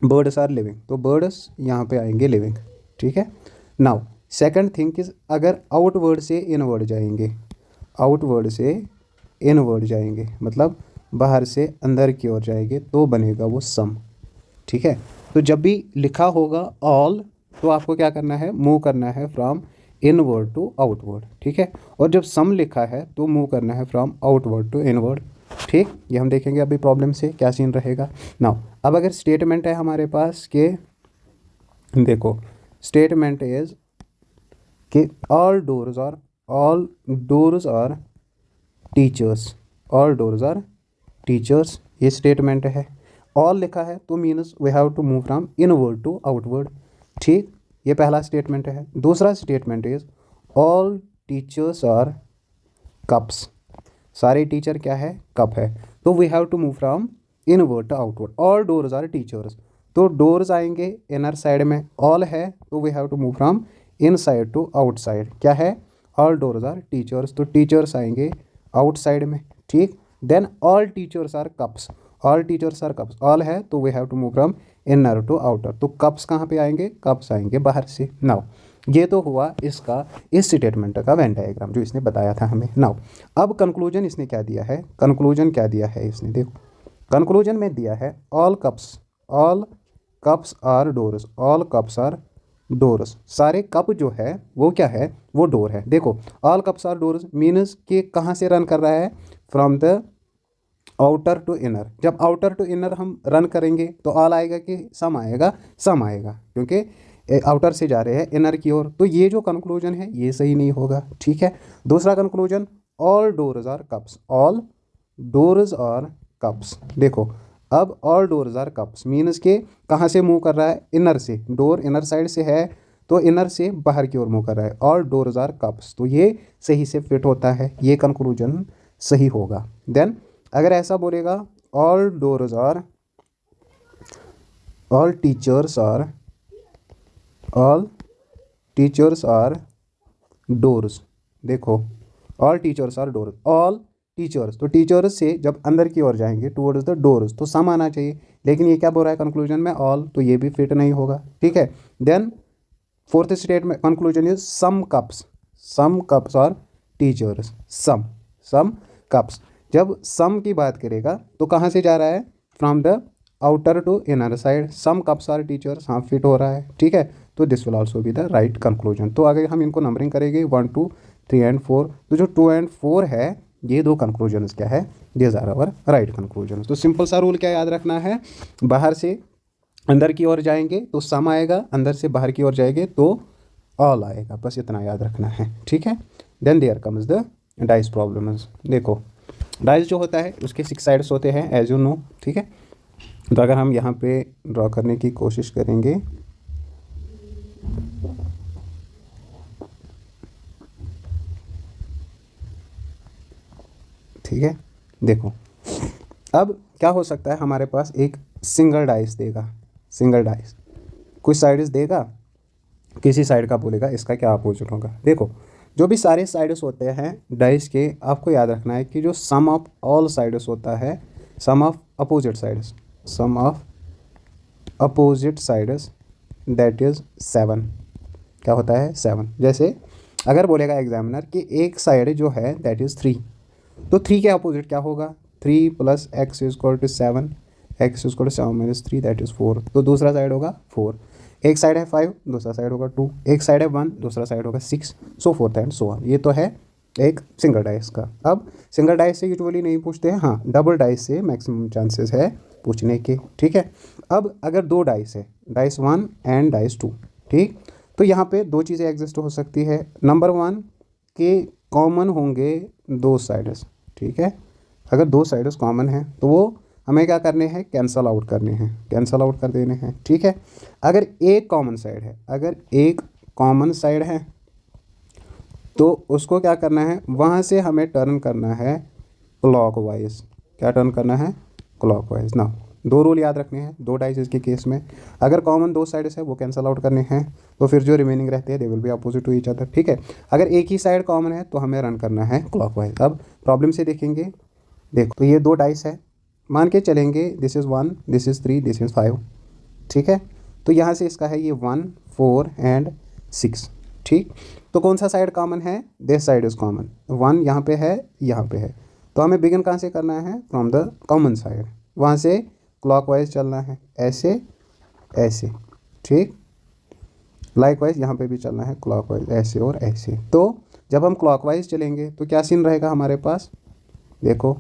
बर्ड्स आर लिविंग, तो बर्ड्स यहाँ पे आएंगे लिविंग, ठीक है। नाउ सेकंड थिंग इज, अगर आउटवर्ड से इनवर्ड जाएंगे, आउटवर्ड से इनवर्ड जाएंगे मतलब बाहर से अंदर की ओर जाएंगे, तो बनेगा वो सम, ठीक है। तो जब भी लिखा होगा ऑल तो आपको क्या करना है, मूव करना है फ्रॉम इनवर्ड टू आउटवर्ड, ठीक है। और जब सम लिखा है तो मूव करना है फ्रॉम आउटवर्ड टू इनवर्ड, ठीक। ये हम देखेंगे अभी प्रॉब्लम से क्या सीन रहेगा। नाउ अब अगर स्टेटमेंट है हमारे पास कि देखो स्टेटमेंट इज कि all doors are teachers, all doors are teachers, ये स्टेटमेंट है। ऑल लिखा है तो means we have to move from inward to outward, ठीक। ये पहला स्टेटमेंट है। दूसरा statement is all teachers are cups, सारे टीचर क्या है, कप है, तो we have to move from inward to outward. All doors are teachers, तो डोर्स आएंगे इनर साइड में, ऑल है तो we have to move from inside to outside, क्या है, ऑल डोर्स आर टीचर्स, तो टीचर्स आएंगे आउटसाइड में, ठीक। Then all teachers are cups, all teachers are cups, all है तो we have to move from inner to outer, तो cups कहाँ पे आएंगे, कप्स आएंगे बाहर से। नाउ ये तो हुआ इसका इस स्टेटमेंट का वेन डायग्राम जो इसने बताया था हमें। नाउ अब कंक्लूजन इसने क्या दिया है, कंक्लूजन क्या दिया है इसने, देखो कंक्लूजन में दिया है all cups are doors, all cups are doors, सारे कप जो है वो क्या है, वो डोर है। देखो all cups are doors means कि कहाँ से रन कर रहा है, from the outer to inner. जब आउटर टू इनर हम रन करेंगे तो ऑल आएगा कि सम आएगा, सम आएगा, क्योंकि आउटर से जा रहे हैं इनर की ओर। तो ये जो कंक्लूजन है ये सही नहीं होगा, ठीक है। दूसरा conclusion all doors are cups, all doors are cups, देखो अब all doors are cups means के कहाँ से मूव कर रहा है, इनर से, डोर इनर साइड से है तो इनर से बाहर की ओर मूव कर रहा है, ऑल डोर्स आर कप्स, तो ये सही से फिट होता है, ये कंक्लूजन सही होगा। देन अगर ऐसा बोलेगा all doors are, all teachers are doors, देखो all teachers are doors, all teachers, तो टीचर्स से जब अंदर की ओर जाएंगे टुवर्ड्स द डोर्स तो सम आना चाहिए, लेकिन ये क्या बोल रहा है कंक्लूजन में ऑल, तो ये भी फिट नहीं होगा, ठीक है। Then fourth statement conclusion is some cups are teachers, some cups, जब सम की बात करेगा तो कहाँ से जा रहा है, from the outer to inner side, some cups are teachers, हाँ फिट हो रहा है, ठीक है। तो this will also be the right conclusion. तो अगर हम इनको नंबरिंग करेंगे 1 2 3 एंड 4, तो जो 2 एंड 4 है ये दो कंक्लूजन क्या है, these are our right conclusion. तो सिंपल सा रूल क्या याद रखना है, बाहर से अंदर की ओर जाएंगे तो सम आएगा, अंदर से बाहर की ओर जाएंगे तो ऑल आएगा, बस इतना याद रखना है, ठीक है। Then there comes the dice problems. देखो डाइस जो होता है उसके 6 साइड्स होते हैं एज यू नो, ठीक है। तो अगर हम यहाँ पे ड्रॉ करने की कोशिश करेंगे, ठीक है, देखो अब क्या हो सकता है, हमारे पास एक सिंगल डाइस देगा, सिंगल डाइस कुछ साइड्स देगा, किसी साइड का बोलेगा इसका क्या अपोजिट होगा। देखो जो भी सारे साइड्स होते हैं डाइस के, आपको याद रखना है कि जो सम ऑफ ऑल साइड्स होता है, sum of opposite sides, sum of opposite sides that is 7। क्या होता है 7। जैसे अगर बोलेगा एग्जामिनर कि एक साइड जो है दैट इज़ 3, तो 3 के अपोजिट क्या होगा, 3 + x = 7, x = 7 - 3 दैट इज़ 4, तो दूसरा साइड होगा 4। एक साइड है 5, दूसरा साइड होगा 2, एक साइड है 1, दूसरा साइड होगा 6, सो फोर्थ एंड सो ऑन। ये तो है एक सिंगल डाइस का। अब सिंगल डाइस से यूजुअली नहीं पूछते हैं, हाँ डबल डाइस से मैक्सिमम चांसेस है पूछने के, ठीक है। अब अगर 2 डाइस है, डाइस 1 एंड डाइस 2, ठीक, तो यहाँ पे 2 चीज़ें एग्जिस्ट हो सकती है। नंबर 1 के कॉमन होंगे 2 साइड्स, ठीक है। अगर 2 साइड्स कॉमन हैं तो वो हमें क्या करने हैं, कैंसल आउट करने हैं, कैंसल आउट कर देने हैं, ठीक है। अगर एक कॉमन साइड है, अगर एक कॉमन साइड है तो उसको क्या करना है, वहाँ से हमें टर्न करना है क्लॉकवाइज। क्या टर्न करना है, क्लॉकवाइज ना। 2 रूल याद रखने हैं 2 डाइसेस के केस में। अगर कॉमन 2 साइड्स है वो कैंसल आउट करने हैं, तो फिर जो रिमेनिंग रहते हैं they will be opposite to each other, ठीक है। अगर एक ही साइड कॉमन है तो हमें रन करना है क्लॉकवाइज। अब प्रॉब्लम से देखेंगे, देखो तो ये 2 डाइस है, मान के चलेंगे this is 1, this is 3, this is 5, ठीक है। तो यहाँ से इसका है ये 1, 4 एंड 6, ठीक। तो कौन सा साइड कॉमन है, दिस साइड इज़ कॉमन, 1 यहाँ पे है, यहाँ पे है, तो हमें बिगिन कहाँ से करना है, फ्रॉम द कॉमन साइड, वहाँ से क्लॉकवाइज चलना है, ऐसे ऐसे, ठीक। लाइकवाइज यहाँ पे भी चलना है क्लॉकवाइज, ऐसे और ऐसे। तो जब हम क्लॉकवाइज चलेंगे तो क्या सीन रहेगा हमारे पास, देखो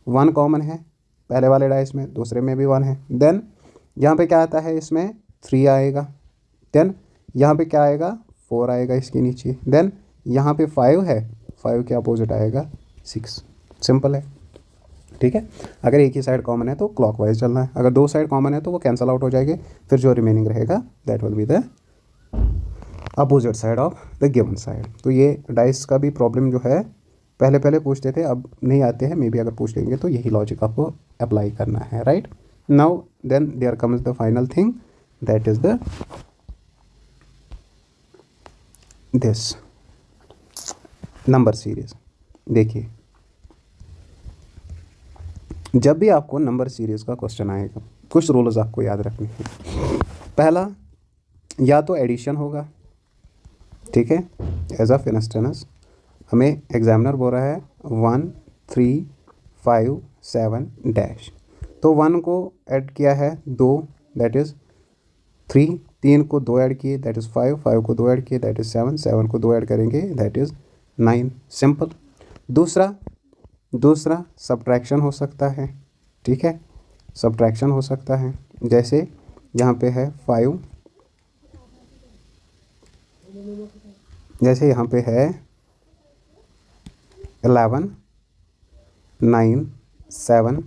1 कॉमन है पहले वाले डाइस में, दूसरे में भी 1 है। देन यहाँ पे क्या आता है, इसमें 3 आएगा। देन यहाँ पे क्या आएगा, 4 आएगा इसके नीचे। देन यहाँ पे 5 है, 5 के अपोजिट आएगा 6। सिंपल है, ठीक है। अगर एक ही साइड कॉमन है तो क्लॉकवाइज चलना है, अगर 2 साइड कॉमन है तो वो कैंसल आउट हो जाएंगे, फिर जो रिमेनिंग रहेगा that will be the opposite side of the given side. तो ये डाइस का भी प्रॉब्लम जो है पहले पहले पूछते थे, अब नहीं आते हैं, मे बी अगर पूछ लेंगे तो यही लॉजिक आपको अप्लाई करना है, right. Now then there comes the final thing that is the this number series. देखिए जब भी आपको नंबर सीरीज का क्वेश्चन आएगा कुछ रूल्स आपको याद रखने हैं। पहला, या तो एडिशन होगा, ठीक है, एज ऑफ इंस्टेंस हमें एग्जामिनर बोल रहा है 1 3 5 7 डैश, तो 1 को ऐड किया है 2 दैट इज़ 3, 3 को 2 ऐड किए दैट इज़ 5, 5 को 2 ऐड किए दैट इज़ 7, 7 को 2 ऐड करेंगे दैट इज़ 9। सिंपल। दूसरा सब्ट्रैक्शन हो सकता है, ठीक है, सब्ट्रैक्शन हो सकता है। जैसे यहाँ पे है 5, जैसे यहाँ पे है 11 9 7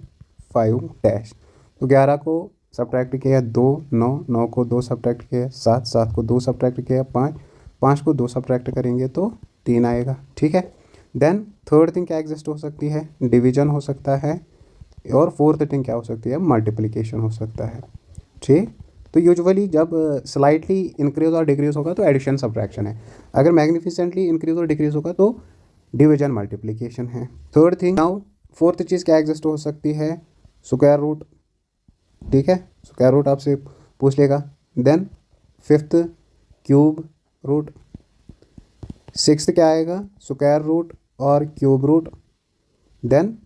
5 डैश, तो 11 को सब्ट्रैक्ट किया 2, 9, 9 को 2 सब्ट्रैक्ट किया 7, 7 को 2 सब्ट्रैक्ट किया 5, 5 को 2 सब्ट्रैक्ट करेंगे तो 3 आएगा, ठीक है। देन थर्ड थिंग क्या एग्जिस्ट हो सकती है, डिवीजन हो सकता है, और फोर्थ थिंग क्या हो सकती है, मल्टीप्लिकेशन हो सकता है, ठीक। तो यूजुअली जब स्लाइटली इंक्रीज और डिक्रीज होगा तो एडिशन सब्ट्रैक्शन है, अगर मैग्निफिसेंटली इंक्रीज और डिक्रीज होगा तो डिवीजन मल्टीप्लिकेशन है। थर्ड थिंग, नाउ फोर्थ चीज़ क्या एग्जिस्ट हो सकती है, स्क्वायर रूट, ठीक है, स्क्वायर रूट आपसे पूछ लेगा। Then fifth cube root, sixth क्या आएगा, स्क्वायर रूट और क्यूब रूट। देन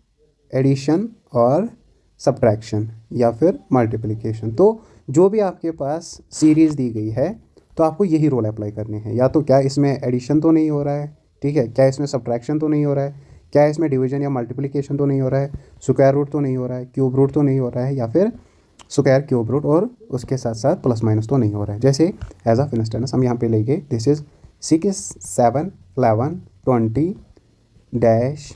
एडिशन और सब्ट्रैक्शन या फिर मल्टीप्लिकेशन। तो जो भी आपके पास सीरीज़ दी गई है तो आपको यही रूल अप्लाई करने हैं, या तो क्या इसमें एडिशन तो नहीं हो रहा है, ठीक है, क्या इसमें सब्ट्रैक्शन तो नहीं हो रहा है, क्या इसमें डिवीजन या मल्टीप्लिकेशन तो नहीं हो रहा है, स्क्वायर रूट तो नहीं हो रहा है, क्यूब रूट तो नहीं हो रहा है, या फिर स्क्वायर क्यूब रूट और उसके साथ साथ प्लस माइनस तो नहीं हो रहा है। जैसे एज ऑफ इंस्टेंस हम यहाँ पे लेंगे दिस इज 6 7 11 20 डैश,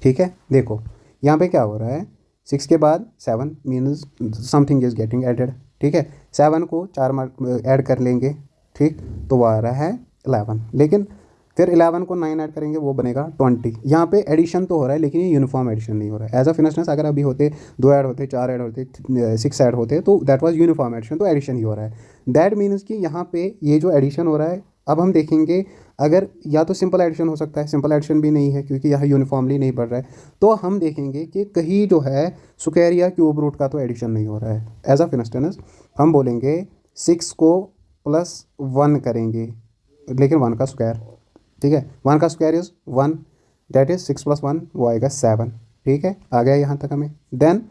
ठीक है। देखो यहाँ पे क्या हो रहा है, 6 के बाद 7 means something is getting added, ठीक है। 7 को 4 ऐड कर लेंगे, ठीक, तो वो आ रहा है 11, लेकिन फिर 11 को 9 ऐड करेंगे वो बनेगा 20। यहाँ पे एडिशन तो हो रहा है लेकिन ये यूनिफॉर्म एडिशन नहीं हो रहा है। एज ऑफ इंस्टेंस अगर अभी होते 2 ऐड होते, 4 ऐड होते, 6 ऐड होते तो दैट वाज यूनिफॉर्म एडिशन, तो एडिशन ही हो रहा है। दैट मीन्स कि यहाँ पे ये जो एडिशन हो रहा है, अब हम देखेंगे अगर या तो सिंपल एडिशन हो सकता है, सिंपल एडिशन भी नहीं है क्योंकि यहाँ यूनिफॉर्मली नहीं बढ़ रहा है, तो हम देखेंगे कि कहीं जो है स्क्वायर या क्यूब रूट का तो एडिशन नहीं हो रहा है। एज ऑफ इंस्टेंस हम बोलेंगे 6 को +1 करेंगे, लेकिन 1 का स्क्वायर, ठीक है, 1 का स्क्वायर इज 1, दैट इज 6 + 1 वो आएगा 7, ठीक है, आ गया यहाँ तक हमें। देन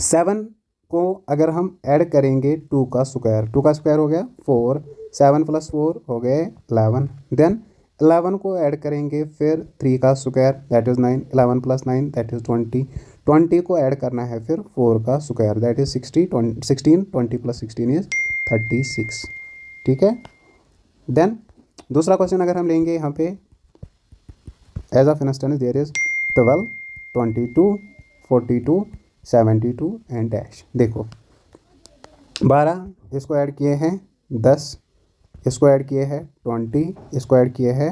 7 को अगर हम ऐड करेंगे 2 का स्क्वायर, 2 का स्क्वायर हो गया 4, 7 + 4 हो गए 11। देन 11 को ऐड करेंगे फिर 3 का square that is 9, 11 + 9 that is 20, 20 को ऐड करना है फिर 4 का स्क्वायर दैट इज़ 16, 20 + 16 इज 36, ठीक है। देन दूसरा क्वेश्चन अगर हम लेंगे यहाँ पे as of instance there is 12, 22, 42, 72 and dash. देखो 12 इसको ऐड किए हैं 10, इसको ऐड किए हैं 20, इसको ऐड किए हैं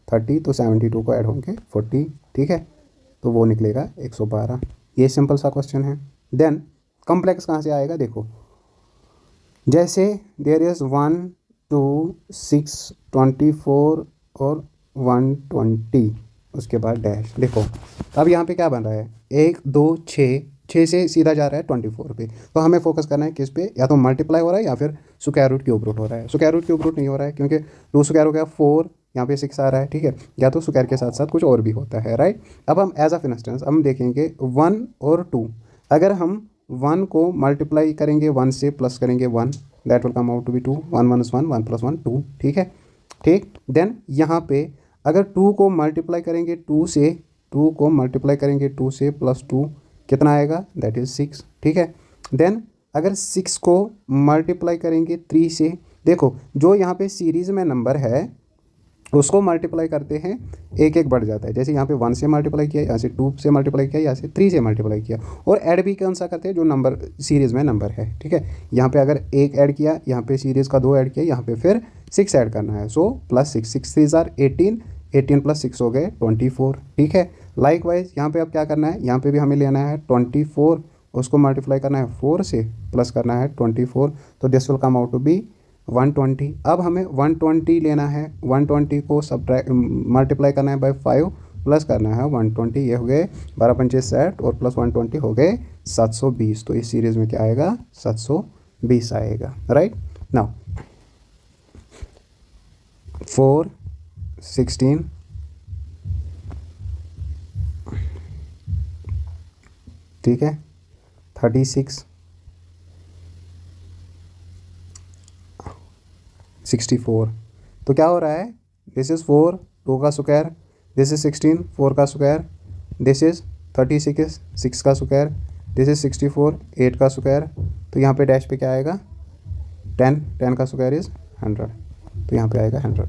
30, तो 72 को ऐड होंगे 40, ठीक है, तो वो निकलेगा 112। ये सिंपल सा क्वेश्चन है। देन कॉम्प्लेक्स कहाँ से आएगा, देखो जैसे देयर इज़ 1, 2, 6, 24 और 120, उसके बाद डैश। देखो अब यहाँ पे क्या बन रहा है, 1 2 6 से सीधा जा रहा है 24 पे, तो हमें फोकस करना है किस पे, या तो मल्टीप्लाई हो रहा है या फिर स्क्वायर रूट क्यूब रूट हो रहा है। स्क्वायर रूट क्यूब रूट नहीं हो रहा है क्योंकि 2 स्क्वायर हो गया 4, यहाँ पे 6 आ रहा है, ठीक है, या तो स्क्वायर के साथ साथ कुछ और भी होता है, राइट। अब हम एज ऑफ इंस्टेंस हम देखेंगे 1 और 2, अगर हम 1 को मल्टीप्लाई करेंगे 1 से प्लस करेंगे 1 that will come out to be 2, 1 1 1, 1 + 1 2, ठीक है, ठीक। देन यहाँ पे अगर 2 को मल्टीप्लाई करेंगे 2 से, 2 को मल्टीप्लाई करेंगे 2 से +2 कितना आएगा, दैट इज़ 6, ठीक है। देन अगर 6 को मल्टीप्लाई करेंगे 3 से, देखो जो यहाँ पे सीरीज़ में नंबर है उसको मल्टीप्लाई करते हैं एक एक बढ़ जाता है। जैसे यहाँ पे 1 से मल्टीप्लाई किया, यहाँ से 2 से मल्टीप्लाई किया, यहाँ से 3 से मल्टीप्लाई किया, और ऐड भी कौन सा करते हैं, जो नंबर सीरीज़ में नंबर है, ठीक है। यहाँ पे अगर 1 ऐड किया, यहाँ पे सीरीज़ का 2 ऐड किया, यहाँ पे फिर 6 ऐड करना है, सो +6, 6 3 = 18, 18 + 6 हो गए 24, ठीक है। लाइक वाइज यहाँ पे अब क्या करना है, यहाँ पे भी हमें लेना है 24, उसको मल्टीप्लाई करना है 4 से, प्लस करना है 24, तो this will come out to be 120। अब हमें 120 लेना है, 120 को मल्टीप्लाई करना है बाय 5, प्लस करना है 120, ये हो गए 12 पंचे 60 और प्लस 120 हो गए 720, तो इस सीरीज़ में क्या आएगा, 720 आएगा, राइट। नाउ 4 16 ठीक है, 36 64, तो क्या हो रहा है, दिस इज़ 4 2 का स्क्वायर, दिस इज़ 16 4 का स्क्वायर, दिस इज़ 36 6 का स्क्वायर, दिस इज़ 64 8 का स्क्वायर, तो यहाँ पे डैश पे क्या आएगा 10 10 का स्क्वायर इज़ 100, तो यहाँ पे आएगा 100।